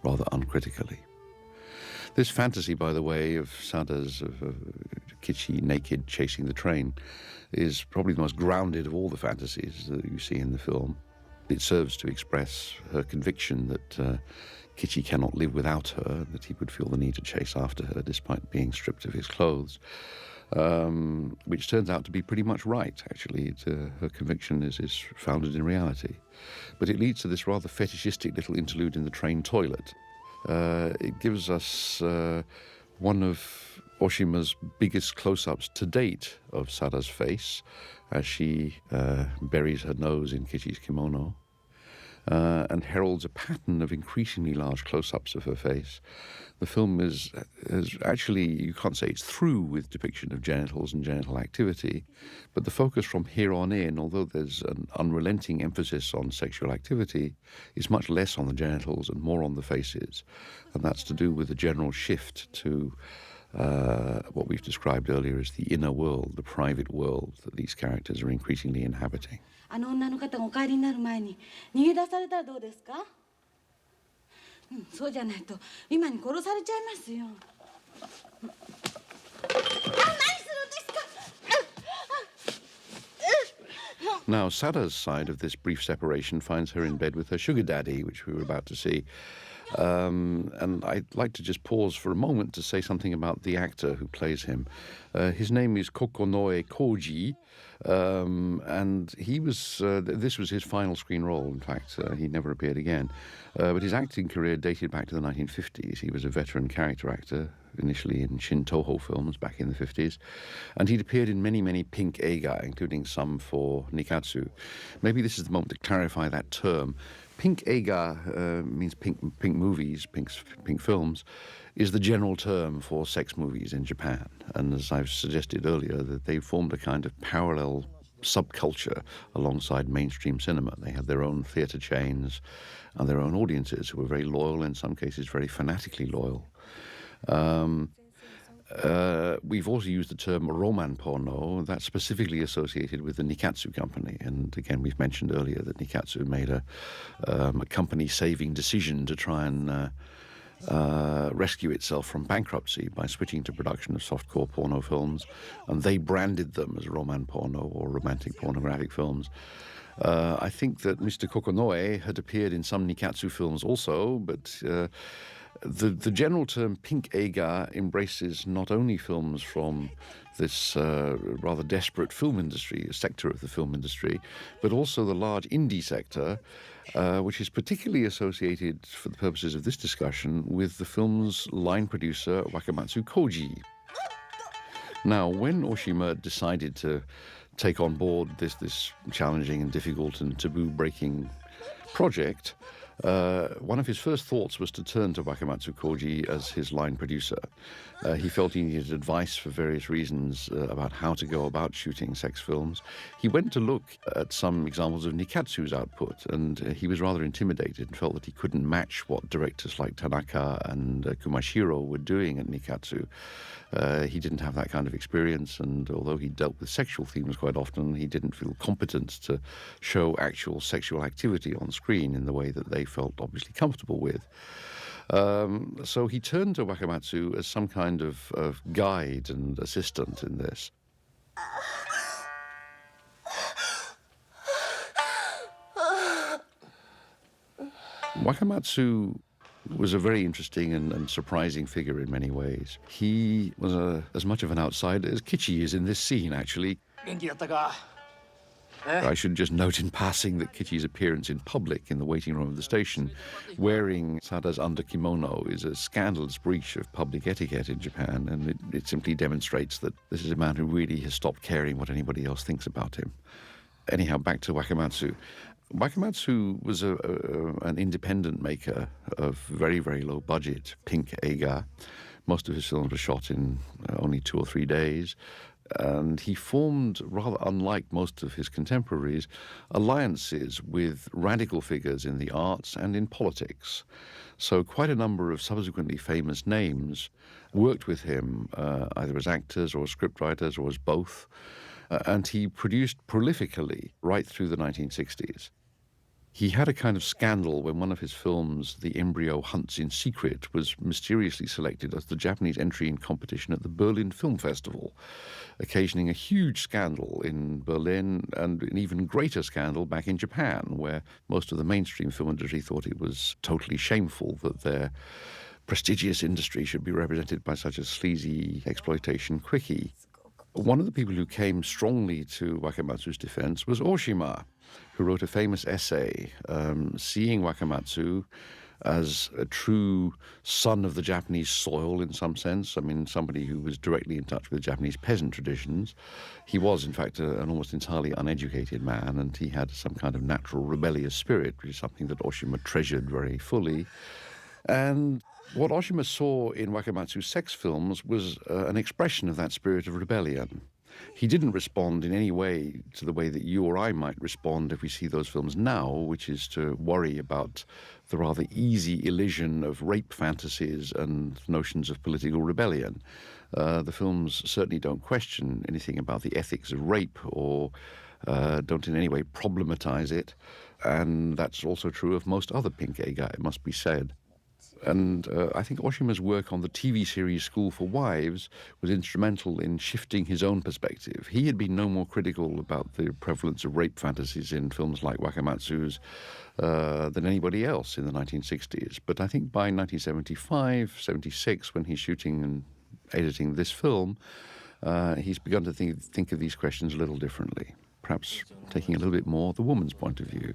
rather uncritically. This fantasy, by the way, of Sada's of Kichi naked chasing the train is probably the most grounded of all the fantasies that you see in the film. It serves to express her conviction that Kichi cannot live without her, that he would feel the need to chase after her despite being stripped of his clothes. Which turns out to be pretty much right, actually. Her conviction is founded in reality. But it leads to this rather fetishistic little interlude in the train toilet. It gives us one of Oshima's biggest close-ups to date of Sada's face as she buries her nose in Kichi's kimono. And heralds a pattern of increasingly large close-ups of her face. The film is actually, you can't say it's through with depiction of genitals and genital activity, but the focus from here on in, although there's an unrelenting emphasis on sexual activity, is much less on the genitals and more on the faces. And that's to do with the general shift to what we've described earlier as the inner world, the private world that these characters are increasingly inhabiting. あの女の方がお帰りになる前に逃げ出されたらどうですか？そうじゃないと今に殺されちゃいますよ。何するんですか？ Now, Sada's side of this brief separation finds her in bed with her sugar daddy, which we were about to see. And I'd like to just pause for a moment to say something about the actor who plays him. His name is Kokonoe Koji, and he was, this was his final screen role, in fact. He never appeared again. But his acting career dated back to the 1950s. He was a veteran character actor, initially in Shin Toho films back in the 50s. And he'd appeared in many, many pink eiga, including some for Nikatsu. Maybe this is the moment to clarify that term. Pink eiga means pink movies, pink films, is the general term for sex movies in Japan. And as I've suggested earlier, that they formed a kind of parallel subculture alongside mainstream cinema. They had their own theatre chains and their own audiences who were very loyal, in some cases very fanatically loyal. We've also used the term roman porno, that's specifically associated with the Nikatsu company. And again, we've mentioned earlier that Nikatsu made a company-saving decision to try and rescue itself from bankruptcy by switching to production of softcore porno films, and they branded them as roman porno or romantic pornographic films. I think that Mr. Kokonoe had appeared in some Nikatsu films also, but the general term pink eiga embraces not only films from this rather desperate film industry, sector of the film industry, but also the large indie sector, which is particularly associated, for the purposes of this discussion, with the film's line producer Wakamatsu Koji. Now, when Oshima decided to take on board this challenging and difficult and taboo-breaking project, one of his first thoughts was to turn to Wakamatsu Koji as his line producer. He felt he needed advice for various reasons about how to go about shooting sex films. He went to look at some examples of Nikatsu's output, and he was rather intimidated and felt that he couldn't match what directors like Tanaka and Kumashiro were doing at Nikatsu. He didn't have that kind of experience, and although he dealt with sexual themes quite often, he didn't feel competent to show actual sexual activity on screen in the way that they felt obviously comfortable with. So he turned to Wakamatsu as some kind of guide and assistant in this. Wakamatsu was a very interesting and surprising figure in many ways. He was as much of an outsider as Kichi is in this scene, actually. I should just note in passing that Kichi's appearance in public in the waiting room of the station, wearing Sada's underkimono, is a scandalous breach of public etiquette in Japan, and it simply demonstrates that this is a man who really has stopped caring what anybody else thinks about him. Anyhow, back to Wakamatsu. Wakamatsu was an independent maker of very, very low budget pink eiga. Most of his films were shot in only 2 or 3 days. And he formed, rather unlike most of his contemporaries, alliances with radical figures in the arts and in politics. So quite a number of subsequently famous names worked with him, either as actors or as scriptwriters or as both. And he produced prolifically right through the 1960s. He had a kind of scandal when one of his films, The Embryo Hunts in Secret, was mysteriously selected as the Japanese entry in competition at the Berlin Film Festival, occasioning a huge scandal in Berlin and an even greater scandal back in Japan, where most of the mainstream film industry thought it was totally shameful that their prestigious industry should be represented by such a sleazy exploitation quickie. One of the people who came strongly to Wakamatsu's defense was Oshima, who wrote a famous essay seeing Wakamatsu as a true son of the Japanese soil in some sense. I mean, somebody who was directly in touch with Japanese peasant traditions. He was, in fact, an almost entirely uneducated man, and he had some kind of natural rebellious spirit, which is something that Oshima treasured very fully. And what Oshima saw in Wakamatsu's sex films was an expression of that spirit of rebellion. He didn't respond in any way to the way that you or I might respond if we see those films now, which is to worry about the rather easy elision of rape fantasies and notions of political rebellion. The films certainly don't question anything about the ethics of rape or don't in any way problematize it. And that's also true of most other pink eiga, it must be said. And I think Oshima's work on the TV series School for Wives was instrumental in shifting his own perspective. He had been no more critical about the prevalence of rape fantasies in films like Wakamatsu's than anybody else in the 1960s. But I think by 1975, 76, when he's shooting and editing this film, he's begun to think of these questions a little differently, perhaps taking a little bit more the woman's point of view.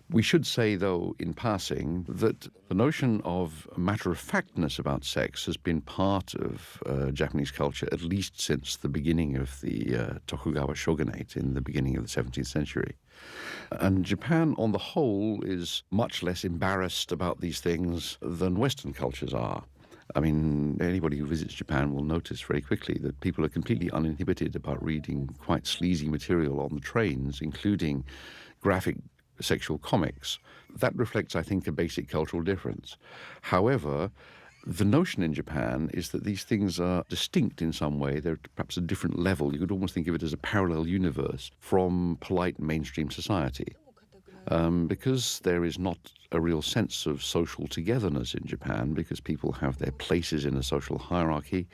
We should say, though, in passing, that the notion of matter-of-factness about sex has been part of Japanese culture at least since the beginning of the Tokugawa shogunate in the beginning of the 17th century. And Japan, on the whole, is much less embarrassed about these things than Western cultures are. I mean, anybody who visits Japan will notice very quickly that people are completely uninhibited about reading quite sleazy material on the trains, including graphic sexual comics. That reflects, I think, a basic cultural difference. However, the notion in Japan is that these things are distinct in some way. They're perhaps a different level. You could almost think of it as a parallel universe from polite mainstream society. because there is not a real sense of social togetherness in Japan, because people have their places in a social hierarchy.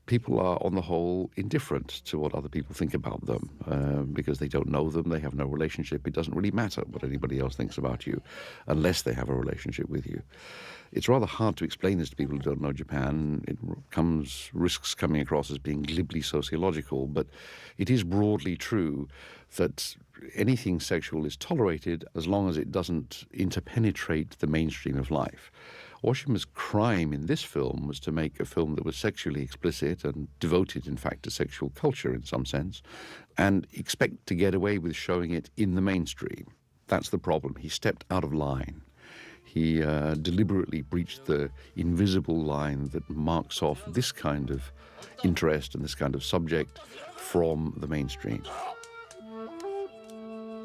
People are, on the whole, indifferent to what other people think about them because they don't know them, they have no relationship. It doesn't really matter what anybody else thinks about you unless they have a relationship with you. It's rather hard to explain this to people who don't know Japan. It risks coming across as being glibly sociological, but it is broadly true that anything sexual is tolerated as long as it doesn't interpenetrate the mainstream of life. Oshima's crime in this film was to make a film that was sexually explicit and devoted, in fact, to sexual culture in some sense, and expect to get away with showing it in the mainstream. That's the problem. He stepped out of line. He deliberately breached the invisible line that marks off this kind of interest and this kind of subject from the mainstream.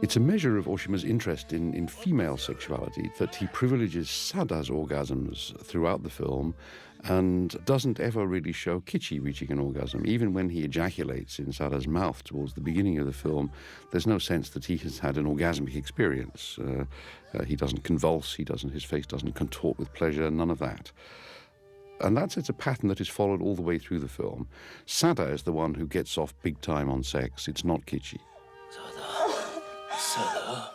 It's a measure of Oshima's interest in female sexuality that he privileges Sada's orgasms throughout the film and doesn't ever really show Kichi reaching an orgasm. Even when he ejaculates in Sada's mouth towards the beginning of the film, there's no sense that he has had an orgasmic experience. He doesn't convulse, his face doesn't contort with pleasure, none of that. And that's a pattern that is followed all the way through the film. Sada is the one who gets off big time on sex, it's not Kichi. Sada.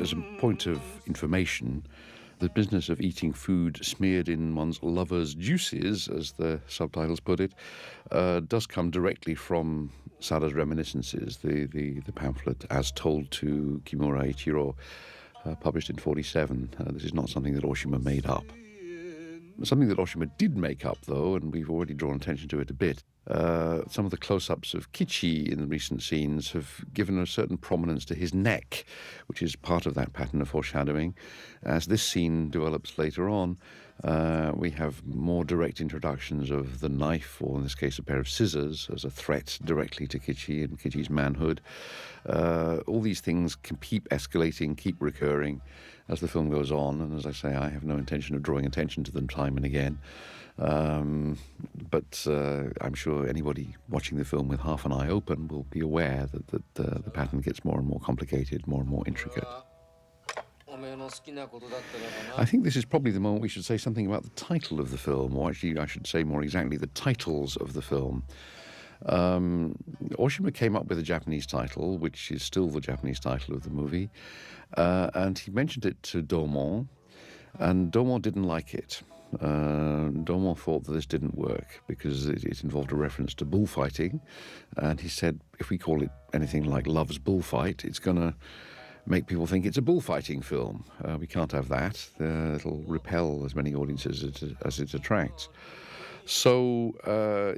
As a point of information, the business of eating food smeared in one's lover's juices, as the subtitles put it, does come directly from Sada's reminiscences, the pamphlet As Told to Kimura Ichiro, published in 1947. This is not something that Oshima made up. Something that Oshima did make up, though, and we've already drawn attention to it a bit, some of the close-ups of Kichi in the recent scenes have given a certain prominence to his neck, which is part of that pattern of foreshadowing. As this scene develops later on, we have more direct introductions of the knife, or in this case a pair of scissors, as a threat directly to Kichi and Kichi's manhood. All these things can keep escalating, keep recurring as the film goes on, and as I say, I have no intention of drawing attention to them time and again. But I'm sure anybody watching the film with half an eye open will be aware that the pattern gets more and more complicated, more and more intricate. I think this is probably the moment we should say something about the title of the film, or actually I should say more exactly the titles of the film. Oshima came up with a Japanese title, which is still the Japanese title of the movie, and he mentioned it to Domon, and Domon didn't like it. Domon thought that this didn't work because it involved a reference to bullfighting, and he said, if we call it anything like Love's Bullfight, it's going to make people think it's a bullfighting film. We can't have that. It'll repel as many audiences as it attracts. So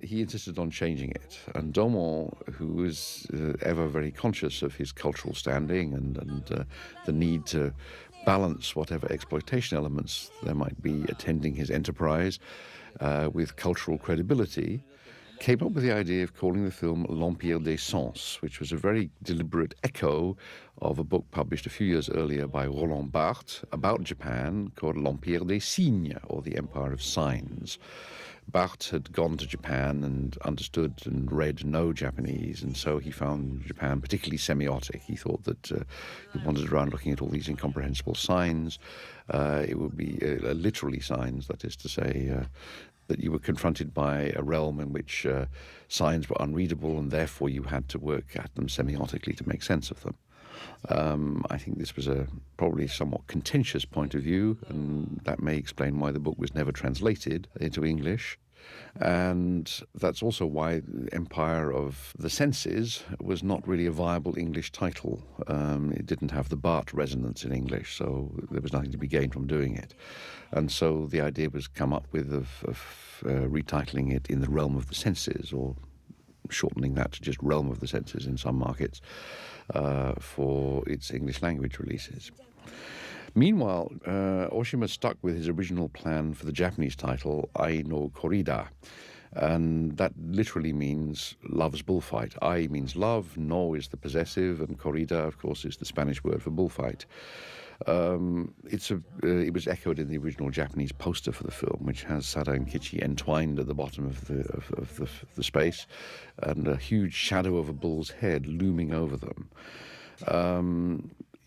he insisted on changing it. And Domon, who is ever very conscious of his cultural standing and the need to balance whatever exploitation elements there might be attending his enterprise with cultural credibility, came up with the idea of calling the film L'Empire des Sens, which was a very deliberate echo of a book published a few years earlier by Roland Barthes about Japan called L'Empire des Signes, or the Empire of Signs. Barthes had gone to Japan and understood and read no Japanese, and so he found Japan particularly semiotic. He thought that he wandered around looking at all these incomprehensible signs. It would be literally signs, that is to say, that you were confronted by a realm in which signs were unreadable, and therefore you had to work at them semiotically to make sense of them. I think this was a probably somewhat contentious point of view, and that may explain why the book was never translated into English. And that's also why Empire of the Senses was not really a viable English title. It didn't have the Barthes resonance in English, so there was nothing to be gained from doing it. And so the idea was come up with of retitling it In the Realm of the Senses, or shortening that to just Realm of the Senses in some markets, for its English language releases. Meanwhile, Oshima stuck with his original plan for the Japanese title, Ai no Corrida, And that literally means love's bullfight. Ai means love, no is the possessive, and corrida, of course, is the Spanish word for bullfight. It was echoed in the original Japanese poster for the film, which has Sada and Kichi entwined at the bottom of the space, and a huge shadow of a bull's head looming over them.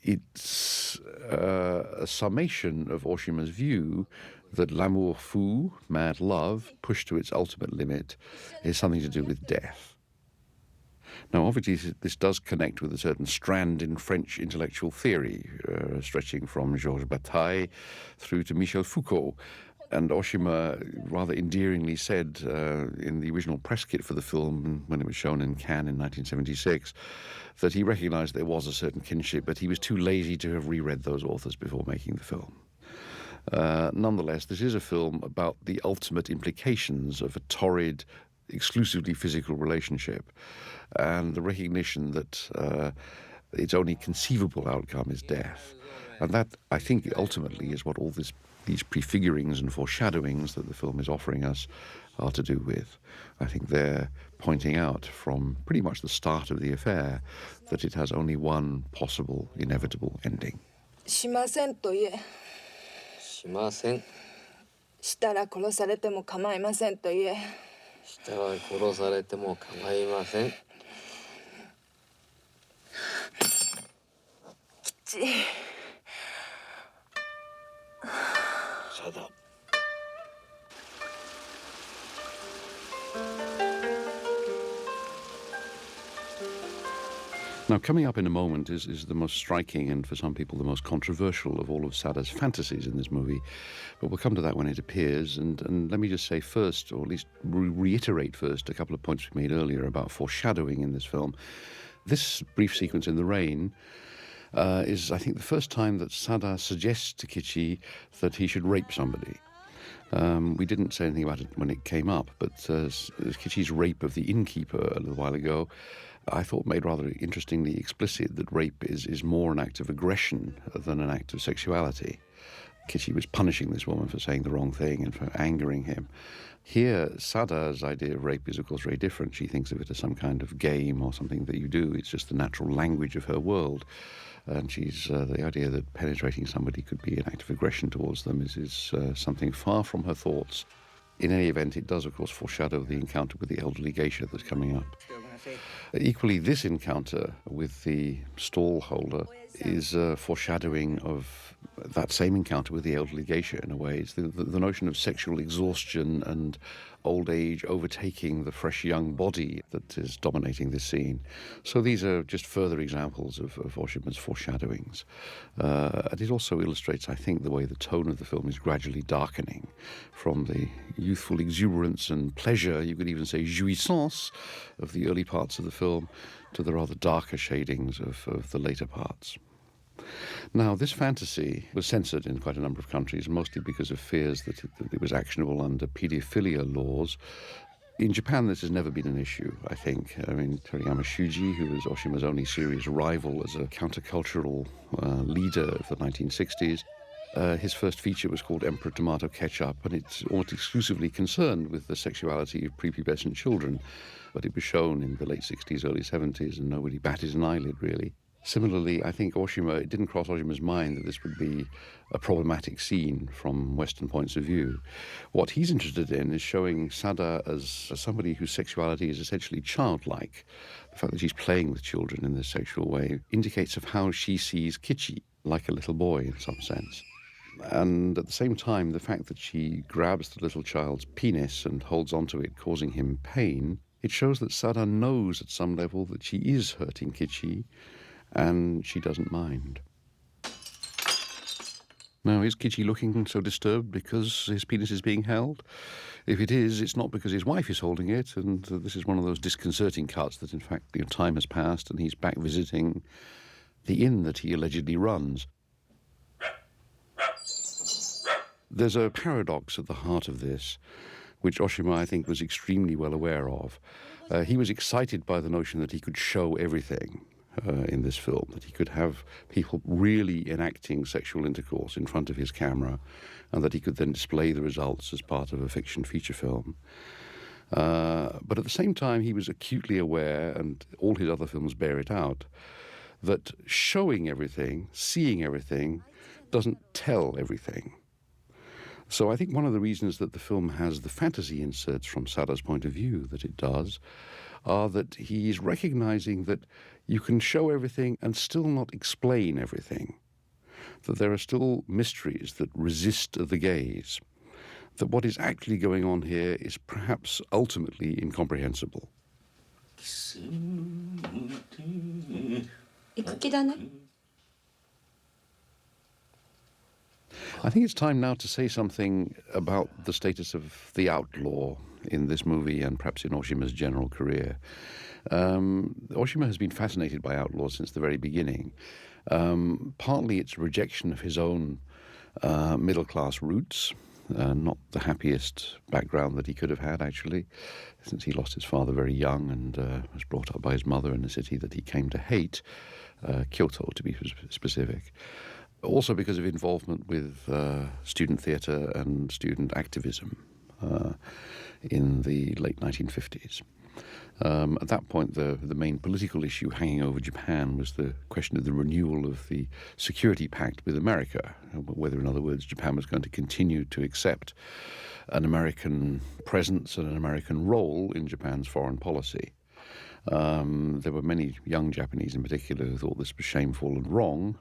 It's a summation of Oshima's view that l'amour fou, mad love, pushed to its ultimate limit, is something to do with death. Now, obviously, this does connect with a certain strand in French intellectual theory, stretching from Georges Bataille through to Michel Foucault. And Oshima rather endearingly said in the original press kit for the film, when it was shown in Cannes in 1976, that he recognized there was a certain kinship, but he was too lazy to have reread those authors before making the film. Nonetheless, this is a film about the ultimate implications of a torrid, exclusively physical relationship, and the recognition that its only conceivable outcome is death. And that, I think, ultimately is what all these prefigurings and foreshadowings that the film is offering us are to do with. I think they're pointing out from pretty much the start of the affair that it has only one possible, inevitable ending. しませんと言え。しません。したら殺されても構いませんと言え。したら殺されても構いません。吉。さだ。Now, coming up in a moment is the most striking and, for some people, the most controversial of all of Sada's fantasies in this movie. But we'll come to that when it appears. And let me just say first, or at least reiterate first, a couple of points we made earlier about foreshadowing in this film. This brief sequence in the rain is, I think, the first time that Sada suggests to Kichi that he should rape somebody. We didn't say anything about it when it came up, but Kichi's rape of the innkeeper a little while ago, I thought made rather interestingly explicit that rape is more an act of aggression than an act of sexuality. Kichi was punishing this woman for saying the wrong thing and for angering him. Here, Sada's idea of rape is, of course, very different. She thinks of it as some kind of game or something that you do. It's just the natural language of her world. And she's the idea that penetrating somebody could be an act of aggression towards them is something far from her thoughts. In any event, it does, of course, foreshadow the encounter with the elderly geisha that's coming up. Equally, this encounter with the stall holder is a foreshadowing of that same encounter with the elderly geisha in a way. It's the notion of sexual exhaustion and old age overtaking the fresh young body that is dominating this scene. So these are just further examples of Oshima's foreshadowings. And it also illustrates, I think, the way the tone of the film is gradually darkening from the youthful exuberance and pleasure, you could even say jouissance, of the early parts of the film to the rather darker shadings of the later parts. Now, this fantasy was censored in quite a number of countries, mostly because of fears that it was actionable under paedophilia laws. In Japan, this has never been an issue, I think. I mean, Toriyama Shuji, who was Oshima's only serious rival as a countercultural leader of the 1960s, his first feature was called Emperor Tomato Ketchup, and it's almost exclusively concerned with the sexuality of prepubescent children. But it was shown in the late 60s, early 70s, and nobody batted an eyelid, really. Similarly, I think it didn't cross Oshima's mind that this would be a problematic scene from Western points of view. What he's interested in is showing Sada as somebody whose sexuality is essentially childlike. The fact that she's playing with children in this sexual way indicates of how she sees Kichi, like a little boy in some sense. And at the same time, the fact that she grabs the little child's penis and holds onto it, causing him pain, it shows that Sada knows at some level that she is hurting Kichi, and she doesn't mind. Now, is Kichi looking so disturbed because his penis is being held? If it is, it's not because his wife is holding it, and this is one of those disconcerting cuts that, in fact, time has passed and he's back visiting the inn that he allegedly runs. There's a paradox at the heart of this, which Oshima, I think, was extremely well aware of. He was excited by the notion that he could show everything in this film, that he could have people really enacting sexual intercourse in front of his camera, and that he could then display the results as part of a fiction feature film. But at the same time, he was acutely aware, and all his other films bear it out, that showing everything, seeing everything, doesn't tell everything. So I think one of the reasons that the film has the fantasy inserts from Sada's point of view that it does are that he is recognizing that you can show everything and still not explain everything, that there are still mysteries that resist the gaze, that what is actually going on here is perhaps ultimately incomprehensible. 行く気だね。 I think it's time now to say something about the status of the outlaw in this movie and perhaps in Oshima's general career. Oshima has been fascinated by outlaws since the very beginning. Partly it's rejection of his own middle-class roots, not the happiest background that he could have had, actually, since he lost his father very young and was brought up by his mother in a city that he came to hate, Kyoto to be specific. Also because of involvement with student theatre and student activism in the late 1950s. At that point, the main political issue hanging over Japan was the question of the renewal of the security pact with America, whether, in other words, Japan was going to continue to accept an American presence and an American role in Japan's foreign policy. There were many young Japanese in particular who thought this was shameful and wrong,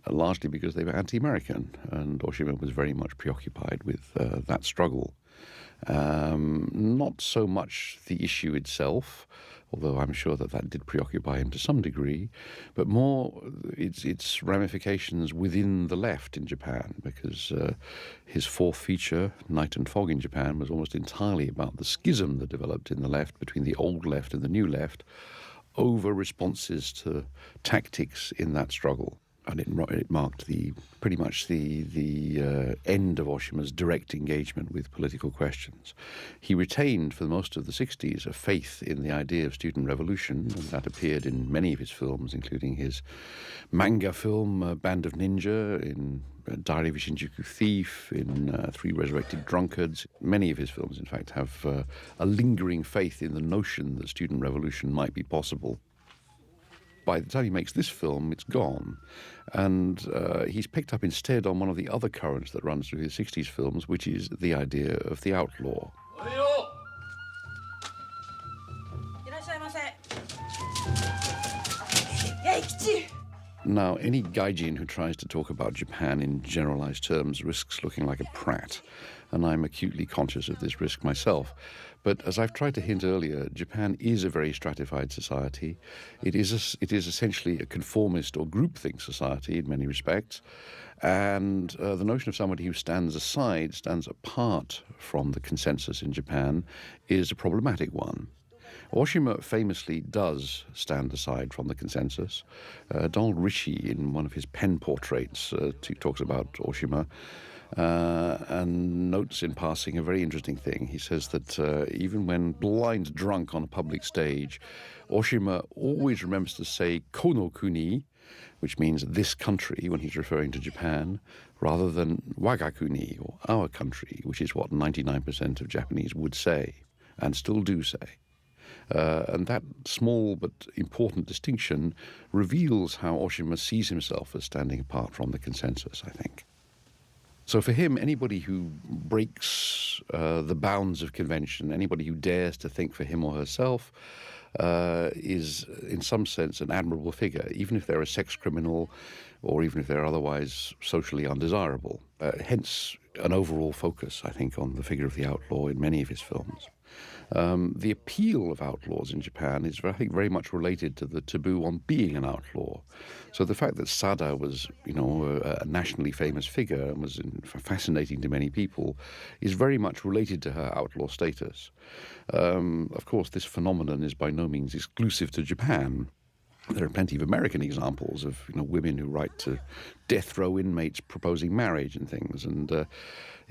largely because they were anti-American, and Oshima was very much preoccupied with that struggle. Not so much the issue itself, although I'm sure that did preoccupy him to some degree, but more its ramifications within the left in Japan, because his fourth feature, Night and Fog in Japan, was almost entirely about the schism that developed in the left between the old left and the new left over responses to tactics in that struggle. And it marked pretty much the end of Oshima's direct engagement with political questions. He retained for most of the 60s a faith in the idea of student revolution, and that appeared in many of his films, including his manga film Band of Ninja, in Diary of a Shinjuku Thief, in Three Resurrected Drunkards. Many of his films, in fact, have a lingering faith in the notion that student revolution might be possible. By the time he makes this film, it's gone. And he's picked up instead on one of the other currents that runs through his 60s films, which is the idea of the outlaw. Now, any gaijin who tries to talk about Japan in generalized terms risks looking like a prat, and I'm acutely conscious of this risk myself. But as I've tried to hint earlier, Japan is a very stratified society. It is essentially a conformist or groupthink society in many respects, and the notion of somebody who stands apart from the consensus in Japan is a problematic one. Oshima famously does stand aside from the consensus. Donald Ritchie, in one of his pen portraits, talks about Oshima and notes in passing a very interesting thing. He says that even when blind drunk on a public stage, Oshima always remembers to say kono kuni, which means this country when he's referring to Japan, rather than wagakuni, or our country, which is what 99% of Japanese would say and still do say. And that small but important distinction reveals how Oshima sees himself as standing apart from the consensus, I think. So for him, anybody who breaks the bounds of convention, anybody who dares to think for him or herself, is in some sense an admirable figure, even if they're a sex criminal or even if they're otherwise socially undesirable. Hence an overall focus, I think, on the figure of the outlaw in many of his films. The appeal of outlaws in Japan is, I think, very much related to the taboo on being an outlaw. So the fact that Sada was, a nationally famous figure and was fascinating to many people is very much related to her outlaw status. Of course, this phenomenon is by no means exclusive to Japan. There are plenty of American examples of women who write to death row inmates proposing marriage and things. And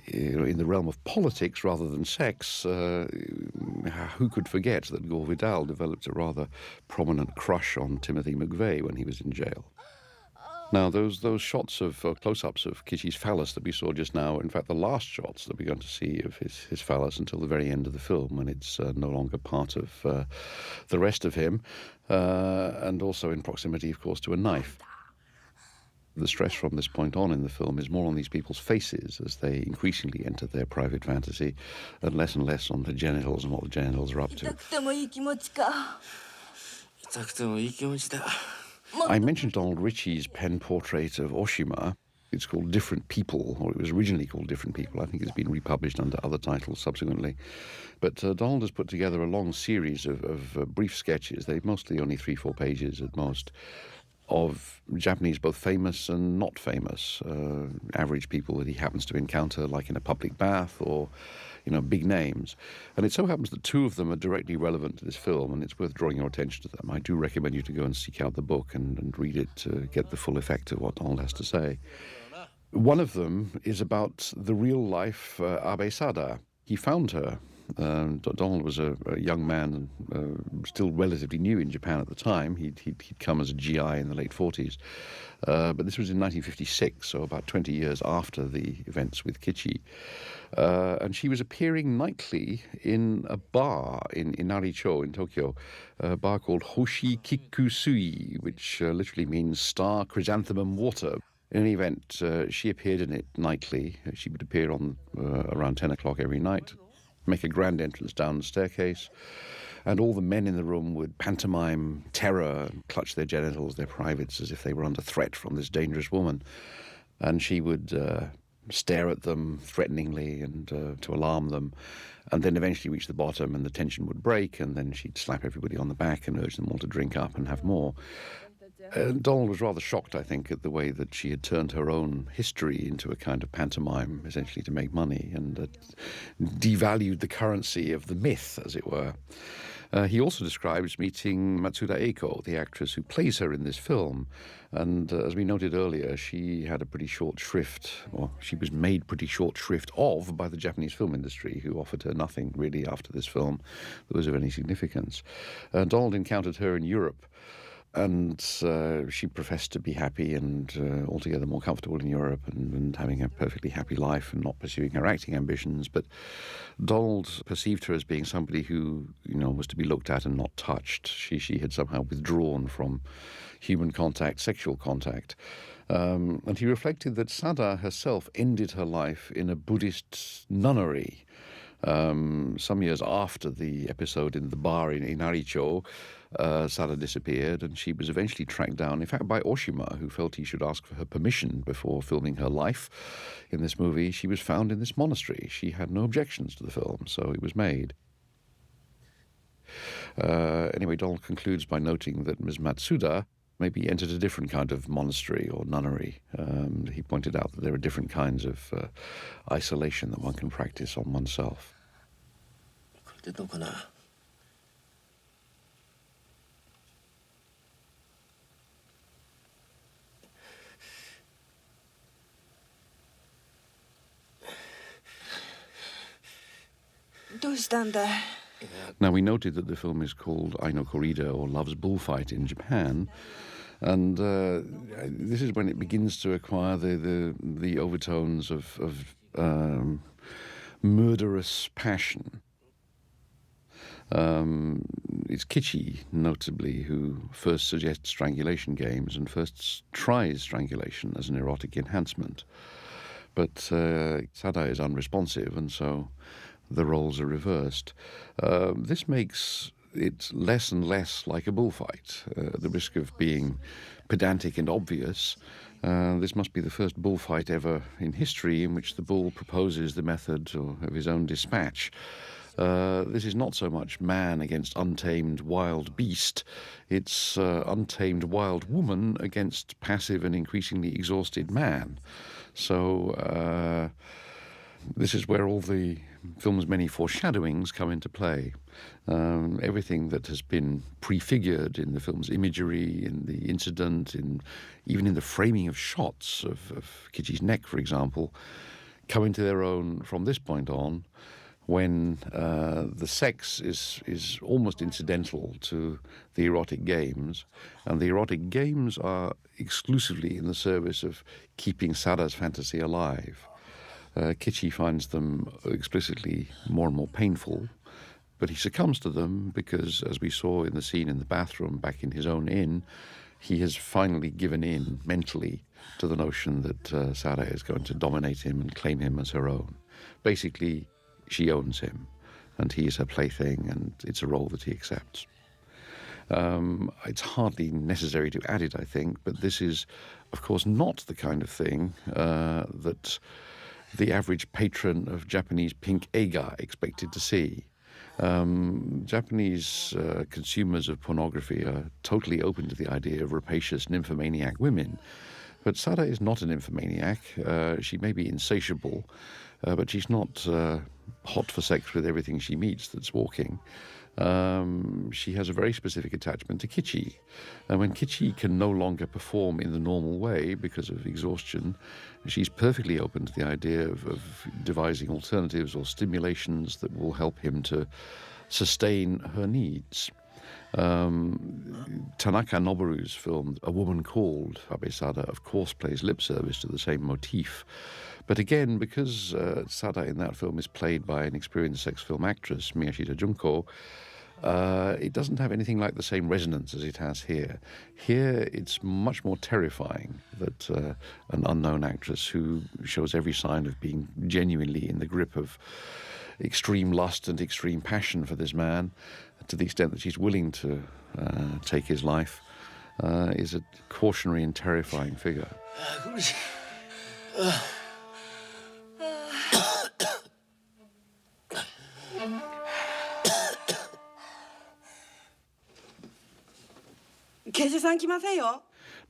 in the realm of politics rather than sex, who could forget that Gore Vidal developed a rather prominent crush on Timothy McVeigh when he was in jail? Now, those shots of close-ups of Kichi's phallus that we saw just now, in fact, the last shots that we're going to see of his phallus until the very end of the film, when it's no longer part of the rest of him, and also in proximity, of course, to a knife. The stress from this point on in the film is more on these people's faces as they increasingly enter their private fantasy, and less on the genitals and what the genitals are up 痛 to. くてもいい気持ちか。痛くてもいい気持ちだ。 I mentioned Donald Ritchie's pen portrait of Oshima. It's called Different People, or it was originally called Different People. I think it's been republished under other titles subsequently. But Donald has put together a long series of brief sketches. They're mostly only 3-4 pages at most, of Japanese, both famous and not famous, average people that he happens to encounter, like in a public bath or, big names. And it so happens that 2 of them are directly relevant to this film, and it's worth drawing your attention to them. I do recommend you to go and seek out the book and read it to get the full effect of what Donald has to say. One of them is about the real-life Abe Sada. He found her. Donald was a young man, still relatively new in Japan at the time. He'd come as a GI in the late 40s. But this was in 1956, so about 20 years after the events with Kichi. And she was appearing nightly in a bar in Inaricho in Tokyo, a bar called Hoshi Kikusui, which literally means star chrysanthemum water. In any event, she appeared in it nightly. She would appear on around 10 o'clock every night, make a grand entrance down the staircase, and all the men in the room would pantomime terror and clutch their genitals, their privates, as if they were under threat from this dangerous woman. And she would stare at them threateningly and to alarm them, and then eventually reach the bottom, and the tension would break, and then she'd slap everybody on the back and urge them all to drink up and have more. Donald was rather shocked, I think, at the way that she had turned her own history into a kind of pantomime, essentially to make money, and devalued the currency of the myth, as it were. He also describes meeting Matsuda Eiko, the actress who plays her in this film. And as we noted earlier, she had a pretty short shrift, or she was made pretty short shrift of by the Japanese film industry, who offered her nothing really after this film that was of any significance. Donald encountered her in Europe, and she professed to be happy and altogether more comfortable in Europe and having a perfectly happy life and not pursuing her acting ambitions. But Donald perceived her as being somebody who, was to be looked at and not touched. She had somehow withdrawn from human contact, sexual contact. And he reflected that Sada herself ended her life in a Buddhist nunnery. Some years after the episode in the bar in Inaricho, Sada disappeared, and she was eventually tracked down, in fact, by Oshima, who felt he should ask for her permission before filming her life in this movie. She was found in this monastery. She had no objections to the film, so it was made. Anyway, Donald concludes by noting that Ms. Matsuda maybe entered a different kind of monastery or nunnery. He pointed out that there are different kinds of isolation that one can practice on oneself. これでどうかな。どうしたんだい。 Now, we noted that the film is called Aino Corrida, or Love's Bullfight, in Japan. And this is when it begins to acquire the overtones of murderous passion. It's Kichi, notably, who first suggests strangulation games and first tries strangulation as an erotic enhancement. But Sada is unresponsive, and so the roles are reversed. This makes it less and less like a bullfight, at the risk of being pedantic and obvious. This must be the first bullfight ever in history in which the bull proposes the method of his own dispatch. This is not so much man against untamed wild beast, it's untamed wild woman against passive and increasingly exhausted man. So this is where all the film's many foreshadowings come into play. Everything that has been prefigured in the film's imagery, in the incident, even in the framing of shots of Kichi's neck, for example, come into their own from this point on. when the sex is almost incidental to the erotic games, and the erotic games are exclusively in the service of keeping Sada's fantasy alive. Kichi finds them explicitly more and more painful, but he succumbs to them because, as we saw in the scene in the bathroom back in his own inn, he has finally given in mentally to the notion that Sada is going to dominate him and claim him as her own. Basically, she owns him, and he is her plaything, and it's a role that he accepts. It's hardly necessary to add it, I think, but this is, of course, not the kind of thing that the average patron of Japanese pink eiga expected to see. Japanese consumers of pornography are totally open to the idea of rapacious nymphomaniac women. But Sada is not a nymphomaniac. She may be insatiable, but she's not hot for sex with everything she meets that's walking. She has a very specific attachment to Kichi. And when Kichi can no longer perform in the normal way because of exhaustion, she's perfectly open to the idea of devising alternatives or stimulations that will help him to sustain her needs. Tanaka Noboru's film A Woman Called Abe Sada, of course, plays lip service to the same motif. But again, because Sada in that film is played by an experienced sex film actress, Miyashita Junko, it doesn't have anything like the same resonance as it has here. Here, it's much more terrifying that an unknown actress who shows every sign of being genuinely in the grip of extreme lust and extreme passion for this man, to the extent that she's willing to take his life, is a cautionary and terrifying figure.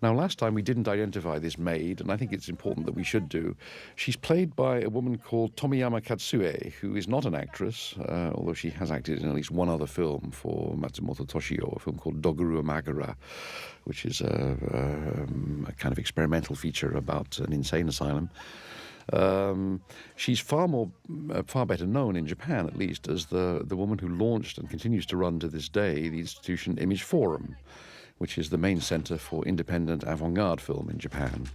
Now, last time we didn't identify this maid, and I think it's important that we should do. She's played by a woman called Tomiyama Katsue, who is not an actress, although she has acted in at least one other film for Matsumoto Toshio, a film called Doguru Amagara, which is a kind of experimental feature about an insane asylum. She's far better known in Japan, at least, as the woman who launched and continues to run to this day the institution Image Forum, which is the main center for independent avant-garde film in Japan.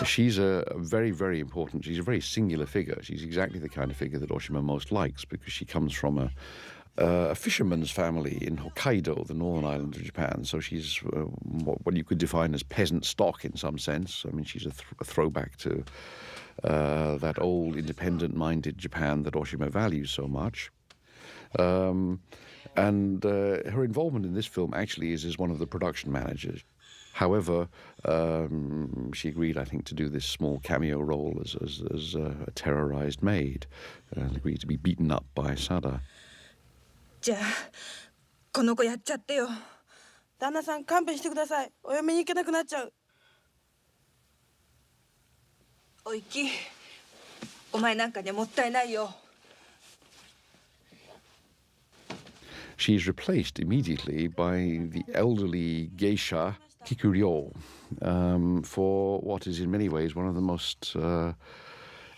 She's a very, very important, she's a very singular figure. She's exactly the kind of figure that Oshima most likes, because she comes from a fisherman's family in Hokkaido, the northern island of Japan. So she's what you could define as peasant stock in some sense. I mean, she's a throwback to that old independent-minded Japan that Oshima values so much. And her involvement in this film actually is as one of the production managers. However, she agreed, I think, to do this small cameo role as a terrorized maid, and agreed to be beaten up by Sada. じゃあこの子やっちゃってよ。旦那さん勘弁してください。お嫁に行けなくなっちゃう。おいき、お前なんかにはもったいないよ。She's replaced immediately by the elderly geisha Kikuryo for what is in many ways one of the most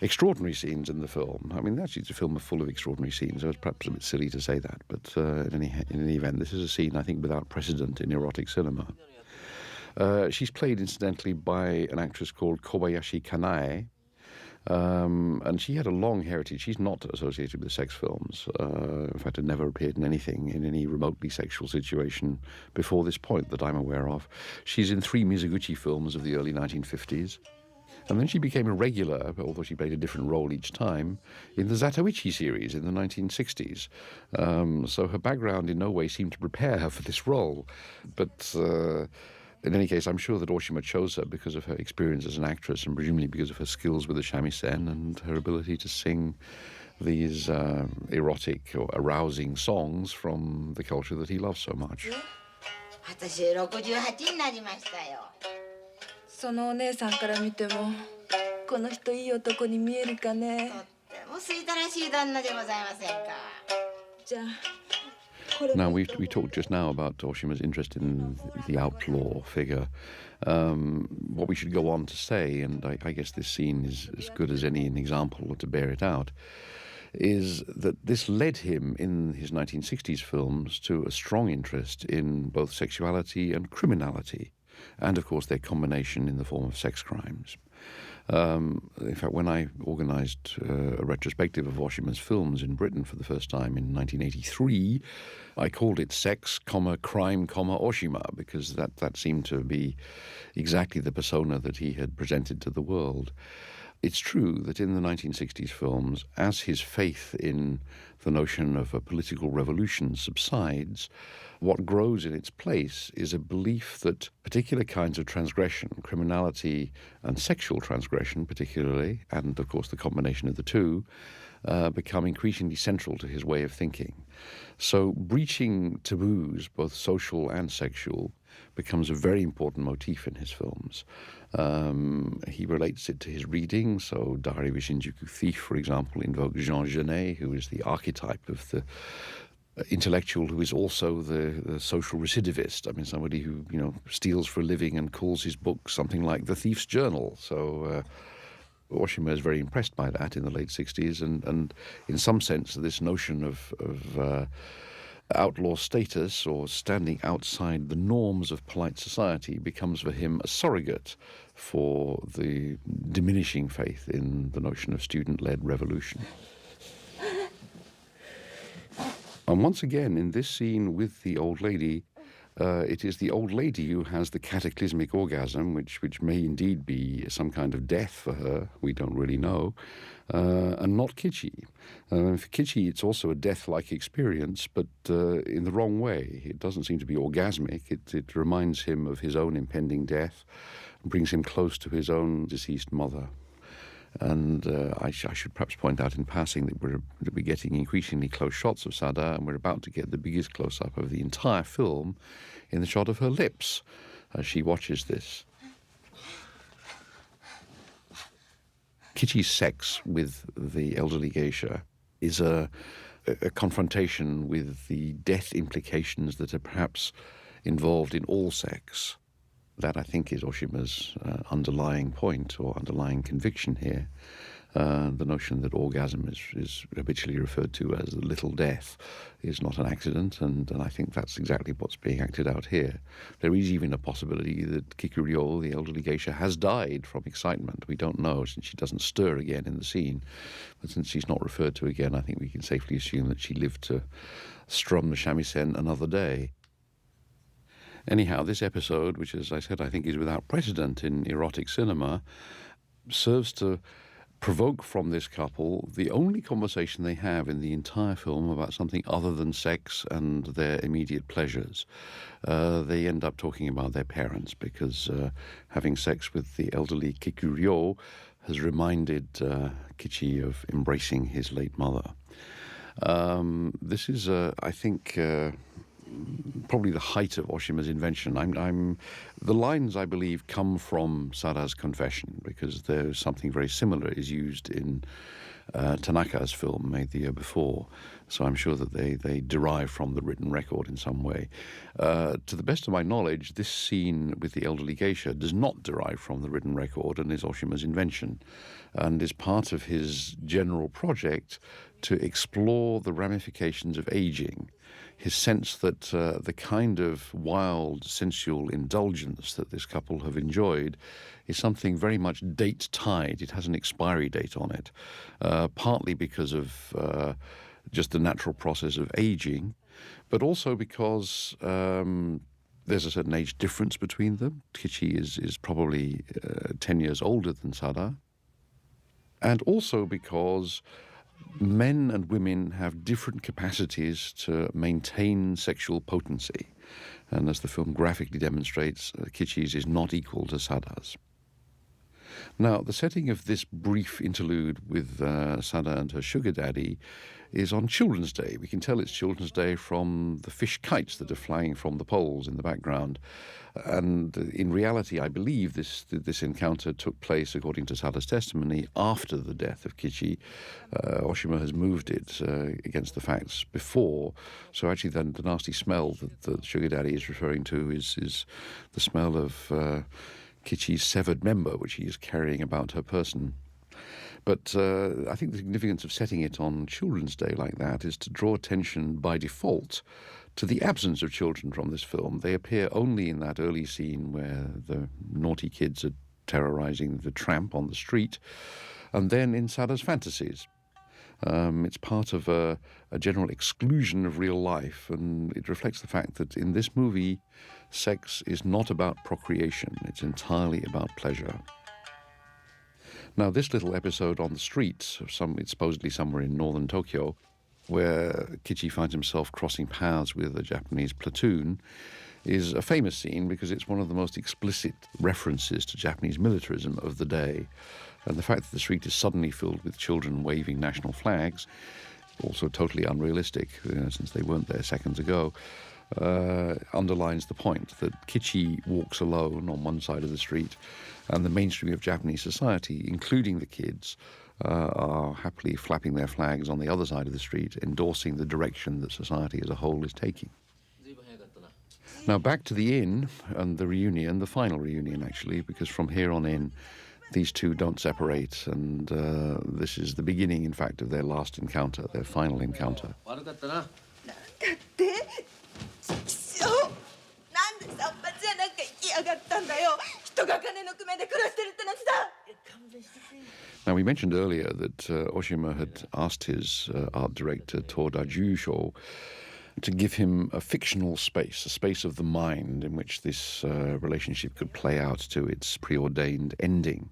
extraordinary scenes in the film. I mean, actually, it's a film full of extraordinary scenes, so it's perhaps a bit silly to say that, but in any event, this is a scene, I think, without precedent in erotic cinema. She's played, incidentally, by an actress called Kobayashi Kanae, and she had a long heritage. She's not associated with sex films. In fact, had never appeared in anything, in any remotely sexual situation before this point that I'm aware of. She's in 3 Mizoguchi films of the early 1950s. And then she became a regular, although she played a different role each time, in the Zatoichi series in the 1960s. So her background in no way seemed to prepare her for this role. But in any case, I'm sure that Oshima chose her because of her experience as an actress and presumably because of her skills with the shamisen and her ability to sing these erotic or arousing songs from the culture that he loves so much. 私68になりましたよ。そのお姉さんから見てもこの人いい男に見えるかね。とってもすいたらしい旦那でございませんか。じゃあこれ Now, we talked just now about Oshima's interest in the outlaw figure. What we should go on to say, and I guess this scene is as good as any an example to bear it out, is that this led him in his 1960s films to a strong interest in both sexuality and criminality, and of course their combination in the form of sex crimes. In fact, when I organised a retrospective of Oshima's films in Britain for the first time in 1983, I called it Sex, Crime, Oshima, because that seemed to be exactly the persona that he had presented to the world. It's true that in the 1960s films, as his faith in the notion of a political revolution subsides, what grows in its place is a belief that particular kinds of transgression, criminality and sexual transgression particularly, and of course the combination of the two, become increasingly central to his way of thinking. So breaching taboos, both social and sexual, becomes a very important motif in his films. He relates it to his reading, so Diary of a Shinjuku Thief, for example, invokes Jean Genet, who is the archetype of the intellectual who is also the social recidivist. I mean, somebody who, steals for a living and calls his book something like The Thief's Journal. So Oshima is very impressed by that in the late 60s, and in some sense this notion of outlaw status or standing outside the norms of polite society becomes for him a surrogate for the diminishing faith in the notion of student-led revolution. And once again, in this scene with the old lady, it is the old lady who has the cataclysmic orgasm, which may indeed be some kind of death for her, we don't really know, and not Kichi. For Kichi, it's also a death-like experience, but in the wrong way. It doesn't seem to be orgasmic. It reminds him of his own impending death and brings him close to his own deceased mother. And I should perhaps point out in passing that we're getting increasingly close shots of Sada, and we're about to get the biggest close-up of the entire film in the shot of her lips as she watches this. Kichi's sex with the elderly geisha is a confrontation with the death implications that are perhaps involved in all sex. That, I think, is Oshima's underlying point or underlying conviction here. The notion that orgasm is habitually referred to as the little death is not an accident, and I think that's exactly what's being acted out here. There is even a possibility that Kikuryo, the elderly geisha, has died from excitement. We don't know, since she doesn't stir again in the scene. But since she's not referred to again, I think we can safely assume that she lived to strum the shamisen another day. Anyhow, this episode, which, as I said, I think is without precedent in erotic cinema, serves to provoke from this couple the only conversation they have in the entire film about something other than sex and their immediate pleasures. They end up talking about their parents because having sex with the elderly Kikuryo has reminded Kichi of embracing his late mother. This is, I think, probably the height of Oshima's invention. The lines, I believe, come from Sada's confession, because there's something very similar is used in Tanaka's film made the year before. So I'm sure that they derive from the written record in some way. To the best of my knowledge, this scene with the elderly geisha does not derive from the written record and is Oshima's invention, and is part of his general project to explore the ramifications of aging. His sense that the kind of wild sensual indulgence that this couple have enjoyed is something very much date-tied. It has an expiry date on it, partly because of just the natural process of aging, but also because there's a certain age difference between them. Kichi is probably 10 years older than Sada, and also because men and women have different capacities to maintain sexual potency. And as the film graphically demonstrates, Kichi's is not equal to Sada's. Now, the setting of this brief interlude with Sada and her sugar daddy is on Children's Day. We can tell it's Children's Day from the fish kites that are flying from the poles in the background. And in reality, I believe this encounter took place, according to Sada's testimony, after the death of Kichi. Oshima has moved it against the facts before. So actually then the nasty smell that the sugar daddy is referring to is the smell of Kichi's severed member, which he is carrying about her person. But I think the significance of setting it on Children's Day like that is to draw attention by default to the absence of children from this film. They appear only in that early scene where the naughty kids are terrorizing the tramp on the street, and then in Sada's fantasies. It's part of a general exclusion of real life, and it reflects the fact that in this movie, sex is not about procreation. It's entirely about pleasure. Now, this little episode on the streets, it's supposedly somewhere in northern Tokyo, where Kichi finds himself crossing paths with a Japanese platoon, is a famous scene because it's one of the most explicit references to Japanese militarism of the day. And the fact that the street is suddenly filled with children waving national flags, also totally unrealistic, since they weren't there seconds ago, underlines the point that Kichi walks alone on one side of the street, and the mainstream of Japanese society, including the kids, are happily flapping their flags on the other side of the street, endorsing the direction that society as a whole is taking. Now back to the inn and the reunion, the final reunion actually, because from here on in, these two don't separate, and this is the beginning, in fact, of their last encounter, their final encounter. なんで散髪屋なんか行きやがったんだよ。人が金の工面で暮らしてるってのにさ。 Now, we mentioned earlier that Oshima had asked his art director, Toda Jusho, to give him a fictional space, a space of the mind in which this relationship could play out to its preordained ending.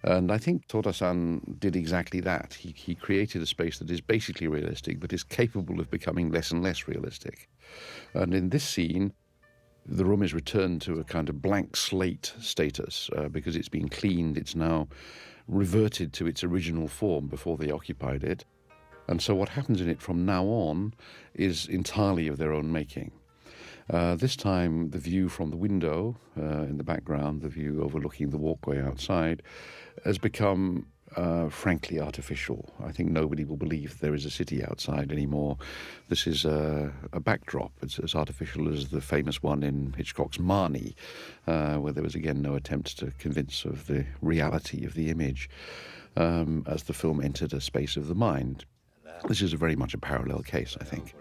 And I think Toda-san did exactly that. He created a space that is basically realistic, but is capable of becoming less and less realistic. And in this scene, the room is returned to a kind of blank slate status because it's been cleaned. It's now reverted to its original form before they occupied it. And so what happens in it from now on is entirely of their own making. This time, the view from the window in the background, the view overlooking the walkway outside, has become frankly artificial. I think nobody will believe there is a city outside anymore. This is a backdrop. It's as artificial as the famous one in Hitchcock's Marnie, where there was again no attempt to convince of the reality of the image as the film entered a space of the mind. This is very much a parallel case, I think.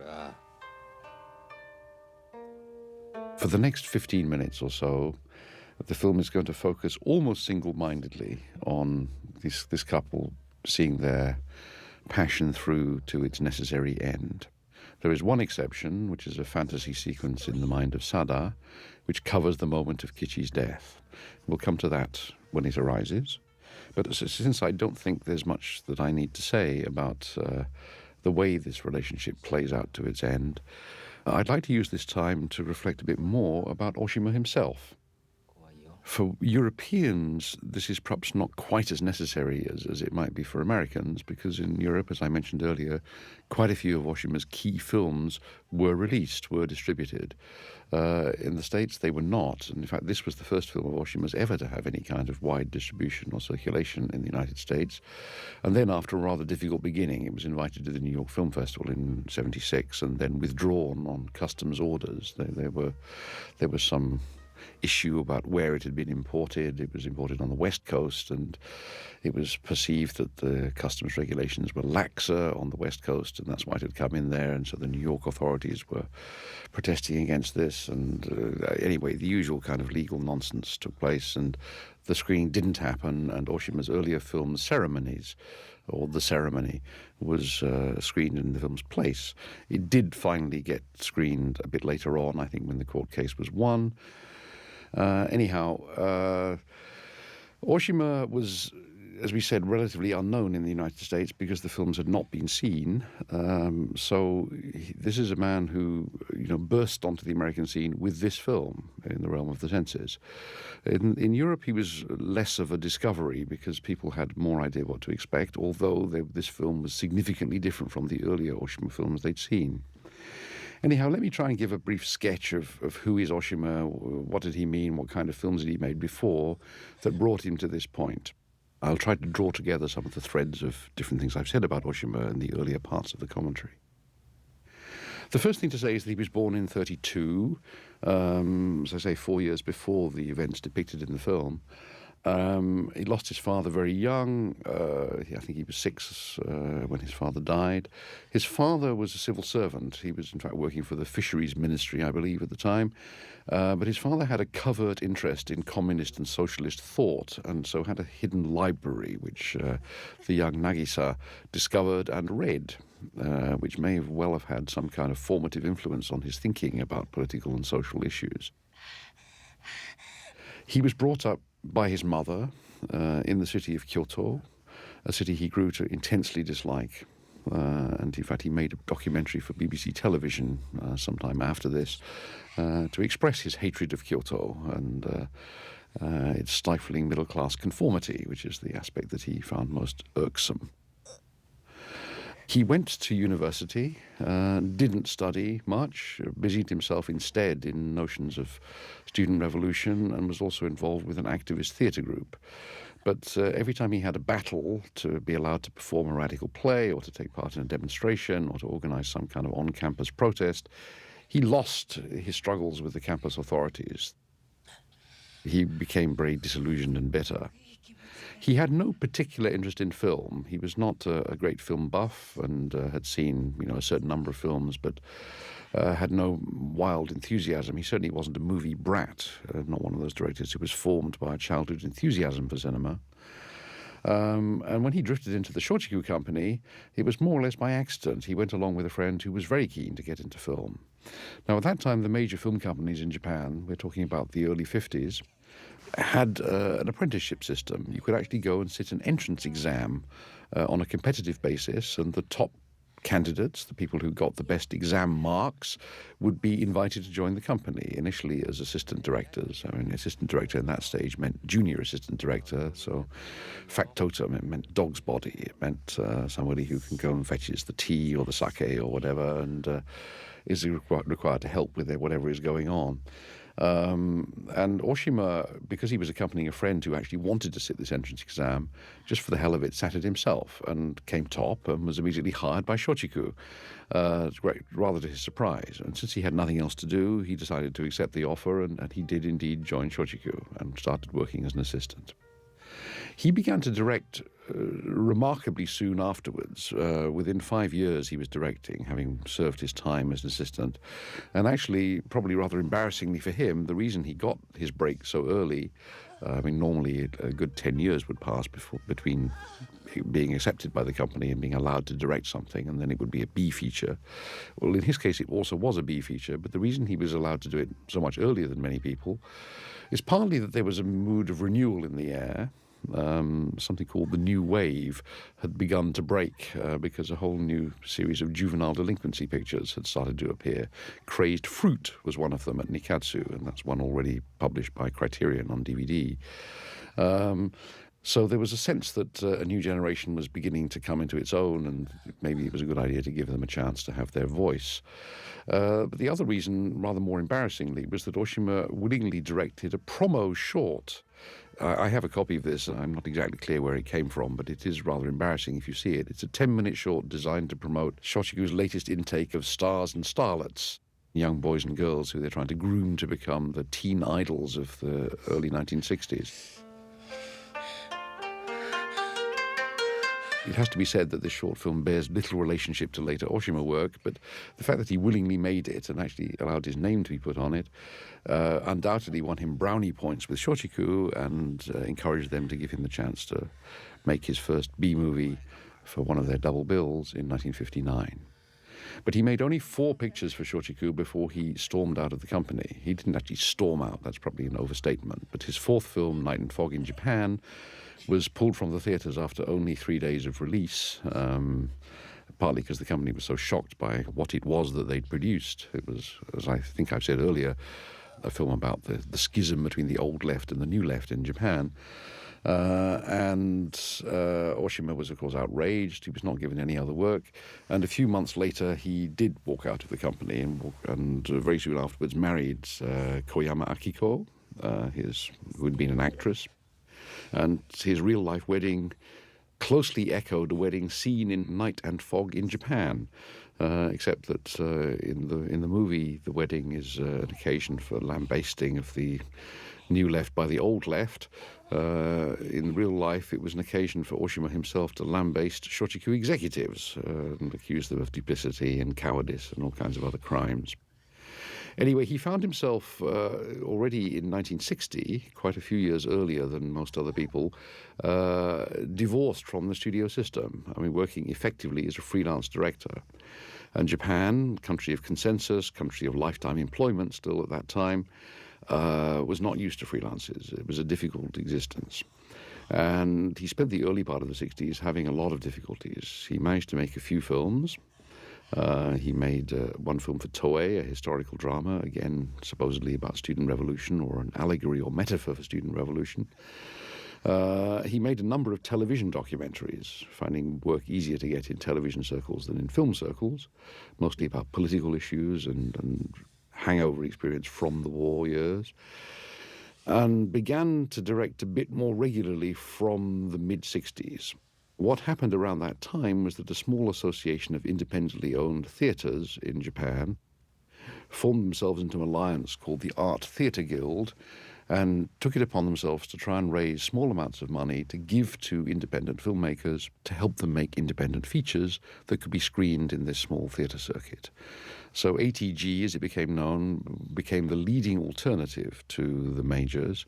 For the next 15 minutes or so, the film is going to focus almost single-mindedly on this couple seeing their passion through to its necessary end. There is one exception, which is a fantasy sequence in the mind of Sada, which covers the moment of Kichi's death. We'll come to that when it arises. But since I don't think there's much that I need to say about the way this relationship plays out to its end, I'd like to use this time to reflect a bit more about Oshima himself. For Europeans, this is perhaps not quite as necessary as it might be for Americans, because in Europe, as I mentioned earlier, quite a few of Oshima's key films were released, were distributed. In the States, they were not. And in fact, this was the first film of Oshima's ever to have any kind of wide distribution or circulation in the United States. And then after a rather difficult beginning, it was invited to the New York Film Festival in '76 and then withdrawn on customs orders. There was some issue about where it had been imported. It was imported on the West Coast, and it was perceived that the customs regulations were laxer on the West Coast, and that's why it had come in there. And so the New York authorities were protesting against this. And anyway, the usual kind of legal nonsense took place, and the screening didn't happen. And Oshima's earlier film, Ceremonies, or The Ceremony, was screened in the film's place. It did finally get screened a bit later on, I think, when the court case was won. Oshima was, as we said, relatively unknown in the United States because the films had not been seen. So this is a man who, burst onto the American scene with this film, In the Realm of the Senses. In Europe, he was less of a discovery because people had more idea what to expect, although this film was significantly different from the earlier Oshima films they'd seen. Anyhow, let me try and give a brief sketch of who is Oshima, what did he mean, what kind of films had he made before that brought him to this point. I'll try to draw together some of the threads of different things I've said about Oshima in the earlier parts of the commentary. The first thing to say is that he was born in 1932, as I say, 4 years before the events depicted in the film. He lost his father very young. I think he was 6 when his father died. His father was a civil servant. He was, in fact, working for the Fisheries Ministry, I believe, at the time. But his father had a covert interest in communist and socialist thought, and so had a hidden library, which the young Nagisa discovered and read, which may well have had some kind of formative influence on his thinking about political and social issues. He was brought up by his mother in the city of Kyoto, a city he grew to intensely dislike. And in fact, he made a documentary for BBC television sometime after this to express his hatred of Kyoto and its stifling middle-class conformity, which is the aspect that he found most irksome. He went to university, didn't study much, busied himself instead in notions of student revolution, and was also involved with an activist theatre group. But every time he had a battle to be allowed to perform a radical play or to take part in a demonstration or to organize some kind of on-campus protest, he lost his struggles with the campus authorities. He became very disillusioned and bitter. He had no particular interest in film. He was not a great film buff and had seen, a certain number of films, but had no wild enthusiasm. He certainly wasn't a movie brat, not one of those directors who was formed by a childhood enthusiasm for cinema. And when he drifted into the Shochiku company, it was more or less by accident. He went along with a friend who was very keen to get into film. Now, at that time, the major film companies in Japan, we're talking about the early 50s, had an apprenticeship system. You could actually go and sit an entrance exam on a competitive basis, and the top candidates, the people who got the best exam marks, would be invited to join the company, initially as assistant directors. I mean, assistant director in that stage meant junior assistant director, so factotum, it meant dog's body. It meant somebody who can go and fetches the tea or the sake or whatever, and is required to help with whatever is going on. And Oshima, because he was accompanying a friend who actually wanted to sit this entrance exam, just for the hell of it, sat it himself and came top and was immediately hired by Shochiku, rather to his surprise. And since he had nothing else to do, he decided to accept the offer, and he did indeed join Shochiku and started working as an assistant. He began to direct remarkably soon afterwards. Within 5 years he was directing, having served his time as an assistant. And actually, probably rather embarrassingly for him, the reason he got his break so early, normally a good 10 years would pass between being accepted by the company and being allowed to direct something, and then it would be a B feature. Well, in his case, it also was a B feature, but the reason he was allowed to do it so much earlier than many people is partly that there was a mood of renewal in the air. Something called the New Wave had begun to break because a whole new series of juvenile delinquency pictures had started to appear. Crazed Fruit was one of them at Nikatsu, and that's one already published by Criterion on DVD. So there was a sense that a new generation was beginning to come into its own, and maybe it was a good idea to give them a chance to have their voice. But the other reason, rather more embarrassingly, was that Oshima willingly directed a promo short. I have a copy of this, and I'm not exactly clear where it came from, but it is rather embarrassing if you see it. It's a 10-minute short designed to promote Shochiku's latest intake of stars and starlets, young boys and girls who they're trying to groom to become the teen idols of the early 1960s. It has to be said that this short film bears little relationship to later Oshima work, but the fact that he willingly made it and actually allowed his name to be put on it undoubtedly won him brownie points with Shochiku and encouraged them to give him the chance to make his first B movie for one of their double bills in 1959. But he made only 4 pictures for Shochiku before he stormed out of the company. He didn't actually storm out, that's probably an overstatement, but his 4th film, Night and Fog in Japan, was pulled from the theatres after only 3 days of release, partly because the company was so shocked by what it was that they'd produced. It was, as I think I've said earlier, a film about the schism between the old left and the new left in Japan. And Oshima was, of course, outraged. He was not given any other work. And a few months later, he did walk out of the company and very soon afterwards married Koyama Akiko, who had been an actress. And his real-life wedding closely echoed a wedding seen in Night and Fog in Japan, except that in the movie, the wedding is an occasion for lambasting of the new left by the old left. In real life, it was an occasion for Oshima himself to lambaste Shochiku executives and accuse them of duplicity and cowardice and all kinds of other crimes. Anyway, he found himself already in 1960, quite a few years earlier than most other people, divorced from the studio system. I mean, working effectively as a freelance director. And Japan, country of consensus, country of lifetime employment still at that time, was not used to freelancers. It was a difficult existence. And he spent the early part of the 60s having a lot of difficulties. He managed to make a few films. He made one film for Toei, a historical drama, again, supposedly about student revolution or an allegory or metaphor for student revolution. He made a number of television documentaries, finding work easier to get in television circles than in film circles, mostly about political issues and hangover experience from the war years, and began to direct a bit more regularly from the mid-60s. What happened around that time was that a small association of independently owned theatres in Japan formed themselves into an alliance called the Art Theatre Guild and took it upon themselves to try and raise small amounts of money to give to independent filmmakers to help them make independent features that could be screened in this small theatre circuit. So ATG, as it became known, became the leading alternative to the majors,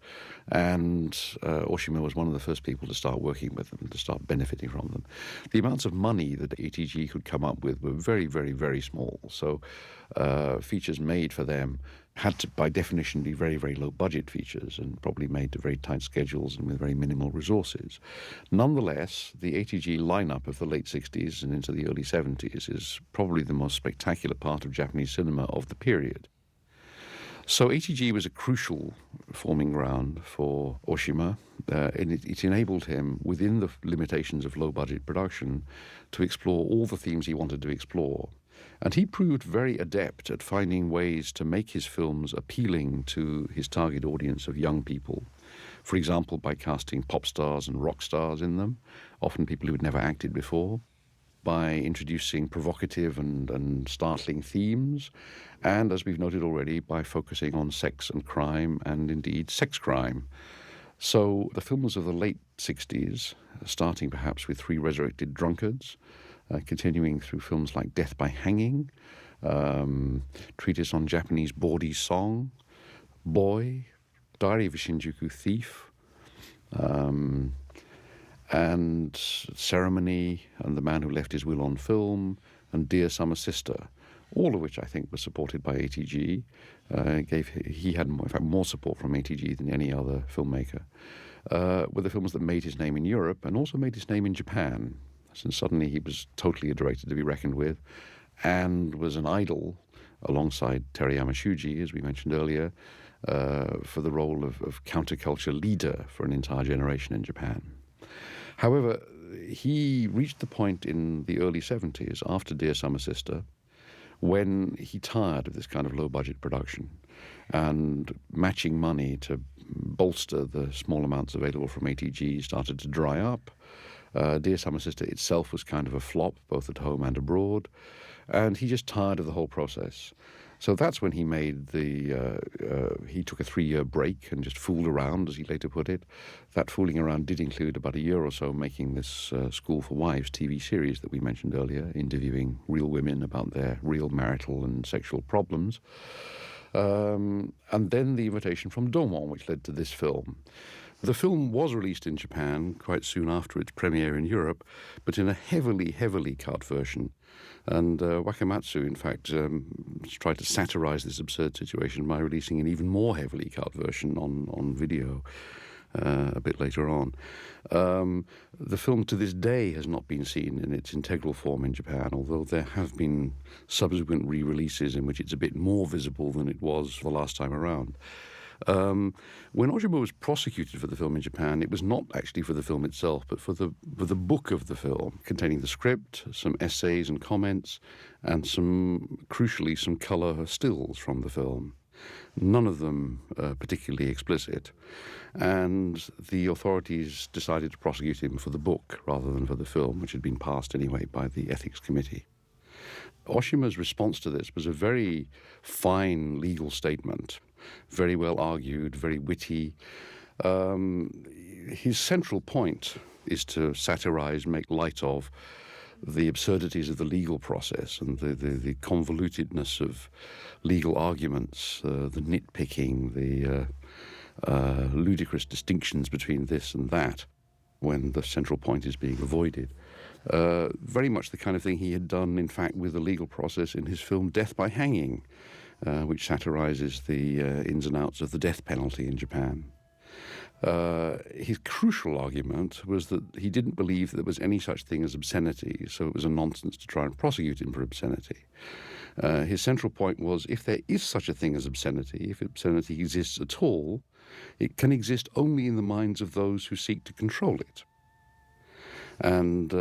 and Oshima was one of the first people to start working with them, to start benefiting from them. The amounts of money that ATG could come up with were very, very, very small, so features made for them had to, by definition, be very, very low-budget features and probably made to very tight schedules and with very minimal resources. Nonetheless, the ATG lineup of the late 60s and into the early 70s is probably the most spectacular part of Japanese cinema of the period. So ATG was a crucial forming ground for Oshima, and it enabled him, within the limitations of low-budget production, to explore all the themes he wanted to explore. And he proved very adept at finding ways to make his films appealing to his target audience of young people. For example, by casting pop stars and rock stars in them, often people who had never acted before, by introducing provocative and startling themes, and, as we've noted already, by focusing on sex and crime, and indeed sex crime. So the films of the late 60s, starting perhaps with Three Resurrected Drunkards, continuing through films like Death by Hanging, Treatise on Japanese Bawdy Song, Boy, Diary of a Shinjuku Thief, and Ceremony, and The Man Who Left His Will on Film, and Dear Summer Sister, all of which I think were supported by ATG. He had, in fact, more support from ATG than any other filmmaker, were the films that made his name in Europe and also made his name in Japan. And suddenly he was totally a director to be reckoned with and was an idol alongside Terayama Shuji, as we mentioned earlier, for the role of counterculture leader for an entire generation in Japan. However, he reached the point in the early 70s, after Dear Summer Sister, when he tired of this kind of low-budget production and matching money to bolster the small amounts available from ATG started to dry up. Dear Summer Sister itself was kind of a flop, both at home and abroad, and he just tired of the whole process. So that's when he made he took a 3-year break and just fooled around, as he later put it. That fooling around did include about a year or so making this School for Wives TV series that we mentioned earlier, interviewing real women about their real marital and sexual problems. And then the invitation from Domon, which led to this film. The film was released in Japan quite soon after its premiere in Europe, but in a heavily, heavily cut version. And Wakamatsu, in fact, tried to satirize this absurd situation by releasing an even more heavily cut version on video a bit later on. The film to this day has not been seen in its integral form in Japan, although there have been subsequent re-releases in which it's a bit more visible than it was the last time around. When Oshima was prosecuted for the film in Japan, it was not actually for the film itself, but for the book of the film, containing the script, some essays and comments, and crucially, some colour stills from the film. None of them particularly explicit. And the authorities decided to prosecute him for the book rather than for the film, which had been passed anyway by the ethics committee. Oshima's response to this was a very fine legal statement. very well argued, very witty. His central point is to satirize, make light of the absurdities of the legal process and the convolutedness of legal arguments, the nitpicking, the ludicrous distinctions between this and that when the central point is being avoided. Very much the kind of thing he had done, in fact, with the legal process in his film Death by Hanging, which satirizes the ins and outs of the death penalty in Japan. His crucial argument was that he didn't believe there was any such thing as obscenity, so it was a nonsense to try and prosecute him for obscenity. His central point was, if there is such a thing as obscenity, if obscenity exists at all, it can exist only in the minds of those who seek to control it. And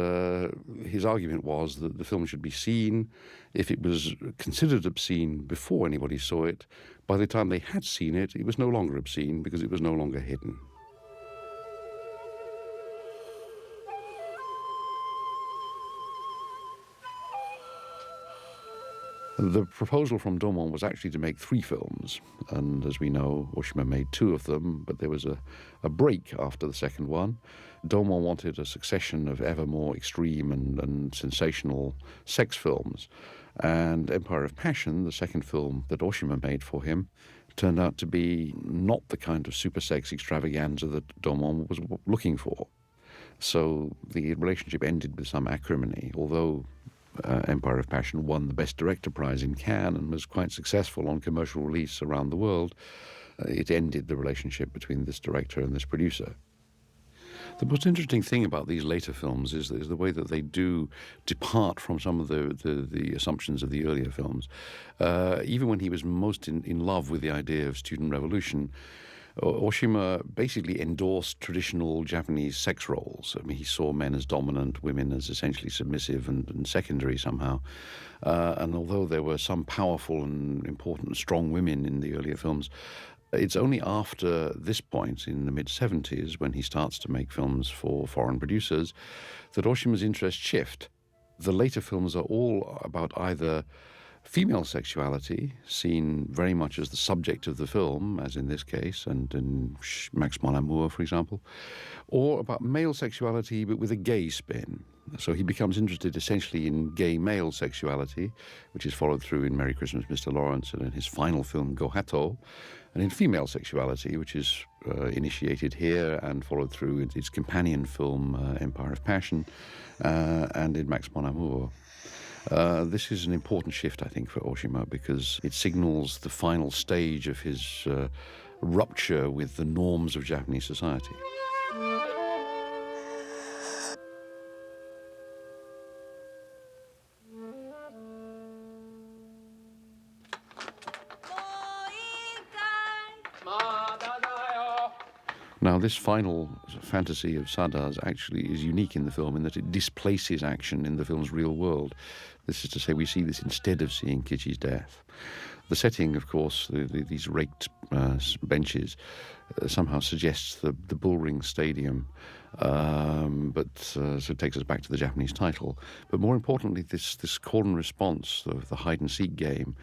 his argument was that the film should be seen. If it was considered obscene before anybody saw it, by the time they had seen it, it was no longer obscene because it was no longer hidden. The proposal from Domon was actually to make 3 films, and as we know, Oshima made 2 of them, but there was a break after the second one. Domon wanted a succession of ever more extreme and sensational sex films, and Empire of Passion, the second film that Oshima made for him, turned out to be not the kind of super sex extravaganza that Domon was looking for. So the relationship ended with some acrimony, although Empire of Passion won the Best Director prize in Cannes and was quite successful on commercial release around the world. It ended the relationship between this director and this producer. The most interesting thing about these later films is the way that they do depart from some of the assumptions of the earlier films. Even when he was most in love with the idea of student revolution, Oshima basically endorsed traditional Japanese sex roles. I mean, he saw men as dominant, women as essentially submissive and secondary somehow. And although there were some powerful and important, strong women in the earlier films, it's only after this point, in the mid-70s, when he starts to make films for foreign producers, that Oshima's interests shift. The later films are all about either female sexuality, seen very much as the subject of the film, as in this case, and in Max Mon Amour, for example, or about male sexuality, but with a gay spin. So he becomes interested essentially in gay male sexuality, which is followed through in Merry Christmas, Mr. Lawrence, and in his final film, Gohato, and in female sexuality, which is initiated here and followed through in its companion film, Empire of Passion, and in Max Mon Amour. This is an important shift, I think, for Oshima, because it signals the final stage of his rupture with the norms of Japanese society. Now, this final fantasy of Sada's actually is unique in the film in that it displaces action in the film's real world. This is to say, we see this instead of seeing Kichi's death. The setting, of course, these raked benches, somehow suggests the Bullring Stadium, so it takes us back to the Japanese title. But more importantly, this call and response, the hide-and-seek game,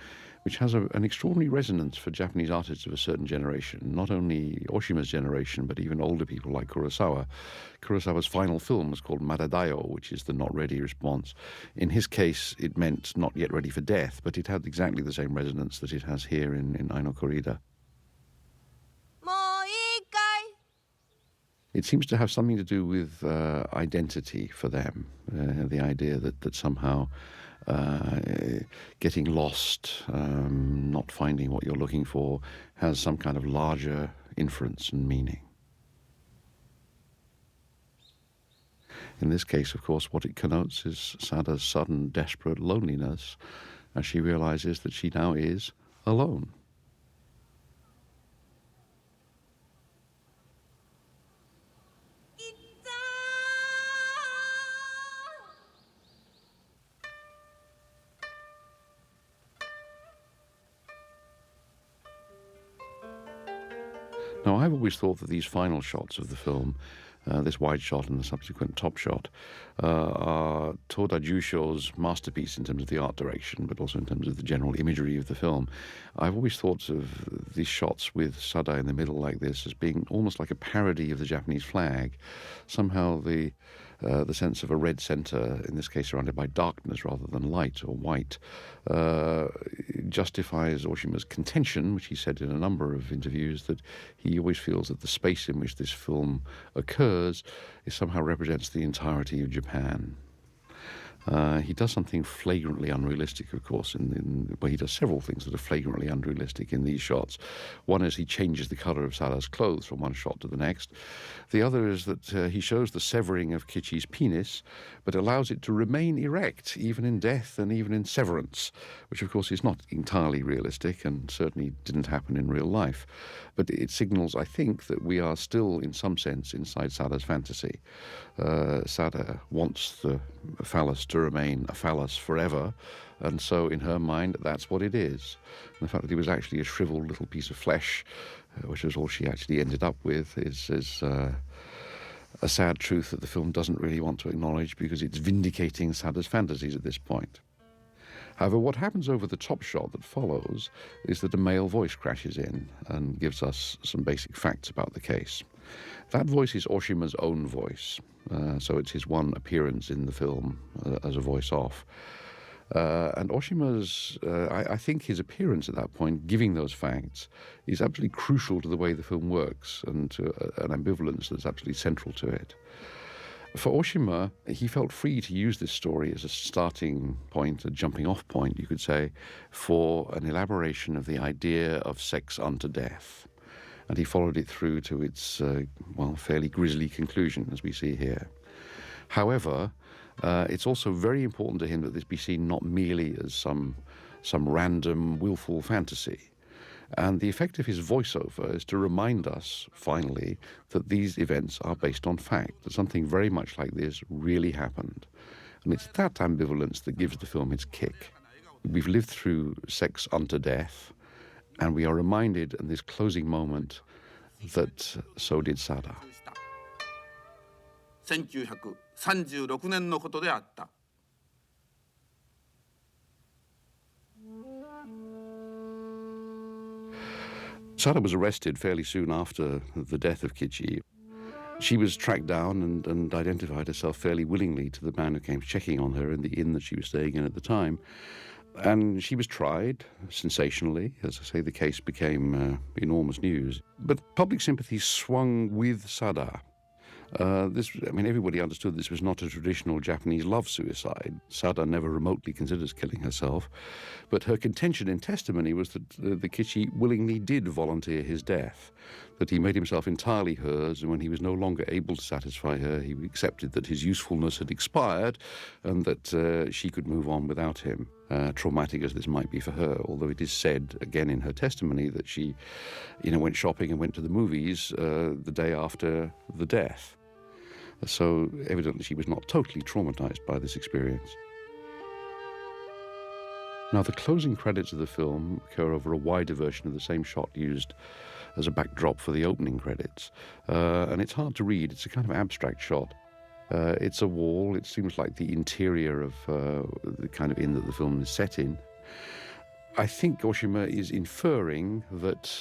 which has an extraordinary resonance for Japanese artists of a certain generation, not only Oshima's generation, but even older people like Kurosawa. Kurosawa's final film was called Madadayo, which is the not ready response. In his case, it meant not yet ready for death, but it had exactly the same resonance that it has here in Ai no Corrida. It seems to have something to do with identity for them, the idea that somehow getting lost, not finding what you're looking for, has some kind of larger inference and meaning. In this case, of course, what it connotes is Sada's sudden, desperate loneliness as she realizes that she now is alone. Now, I've always thought that these final shots of the film this wide shot and the subsequent top shot, are Toda Jusho's masterpiece in terms of the art direction, but also in terms of the general imagery of the film. I've always thought of these shots with Sada in the middle like this as being almost like a parody of the Japanese flag. Somehow the sense of a red center, in this case surrounded by darkness rather than light or white, justifies Oshima's contention, which he said in a number of interviews, that he always feels that the space in which this film occurs somehow represents the entirety of Japan. He does something flagrantly unrealistic, of course, well, he does several things that are flagrantly unrealistic in these shots. One is he changes the color of Sada's clothes from one shot to the next. The other is that he shows the severing of Kichi's penis, but allows it to remain erect, even in death and even in severance, which, of course, is not entirely realistic and certainly didn't happen in real life. But it signals, I think, that we are still, in some sense, inside Sada's fantasy. Sada wants the phallus to remain a phallus forever, and so in her mind that's what it is. And the fact that it was actually a shriveled little piece of flesh, which is all she actually ended up with, is a sad truth that the film doesn't really want to acknowledge, because it's vindicating Sada's fantasies at this point. However, what happens over the top shot that follows is that a male voice crashes in and gives us some basic facts about the case. That voice is Oshima's own voice, so it's his one appearance in the film as a voice-off. And Oshima's, I think his appearance at that point, giving those facts, is absolutely crucial to the way the film works and to an ambivalence that's absolutely central to it. For Oshima, he felt free to use this story as a starting point, a jumping-off point, you could say, for an elaboration of the idea of sex unto death. And he followed it through to its, fairly grisly conclusion, as we see here. However, it's also very important to him that this be seen not merely as some random, willful fantasy. And the effect of his voiceover is to remind us, finally, that these events are based on fact, that something very much like this really happened. And it's that ambivalence that gives the film its kick. We've lived through sex unto death, and we are reminded in this closing moment that so did Sada. 1936年のことであった。Sada was arrested fairly soon after the death of Kichi. She was tracked down and identified herself fairly willingly to the man who came checking on her in the inn that she was staying in at the time. And she was tried, sensationally. As I say, the case became enormous news. But public sympathy swung with Sada. Everybody understood this was not a traditional Japanese love suicide. Sada never remotely considers killing herself. But her contention in testimony was that the Kichi willingly did volunteer his death, that he made himself entirely hers, and when he was no longer able to satisfy her, he accepted that his usefulness had expired and that she could move on without him. Traumatic as this might be for her, although it is said again in her testimony that she, went shopping and went to the movies the day after the death. So evidently she was not totally traumatized by this experience. Now, the closing credits of the film occur over a wider version of the same shot used as a backdrop for the opening credits. And it's hard to read. It's a kind of abstract shot. It's a wall. It seems like the interior of the kind of inn that the film is set in. I think Oshima is inferring that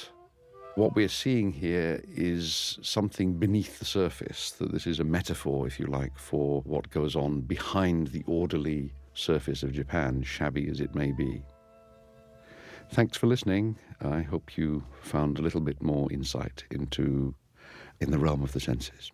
what we're seeing here is something beneath the surface, that this is a metaphor, if you like, for what goes on behind the orderly surface of Japan, shabby as it may be. Thanks for listening. I hope you found a little bit more insight into In the Realm of the Senses.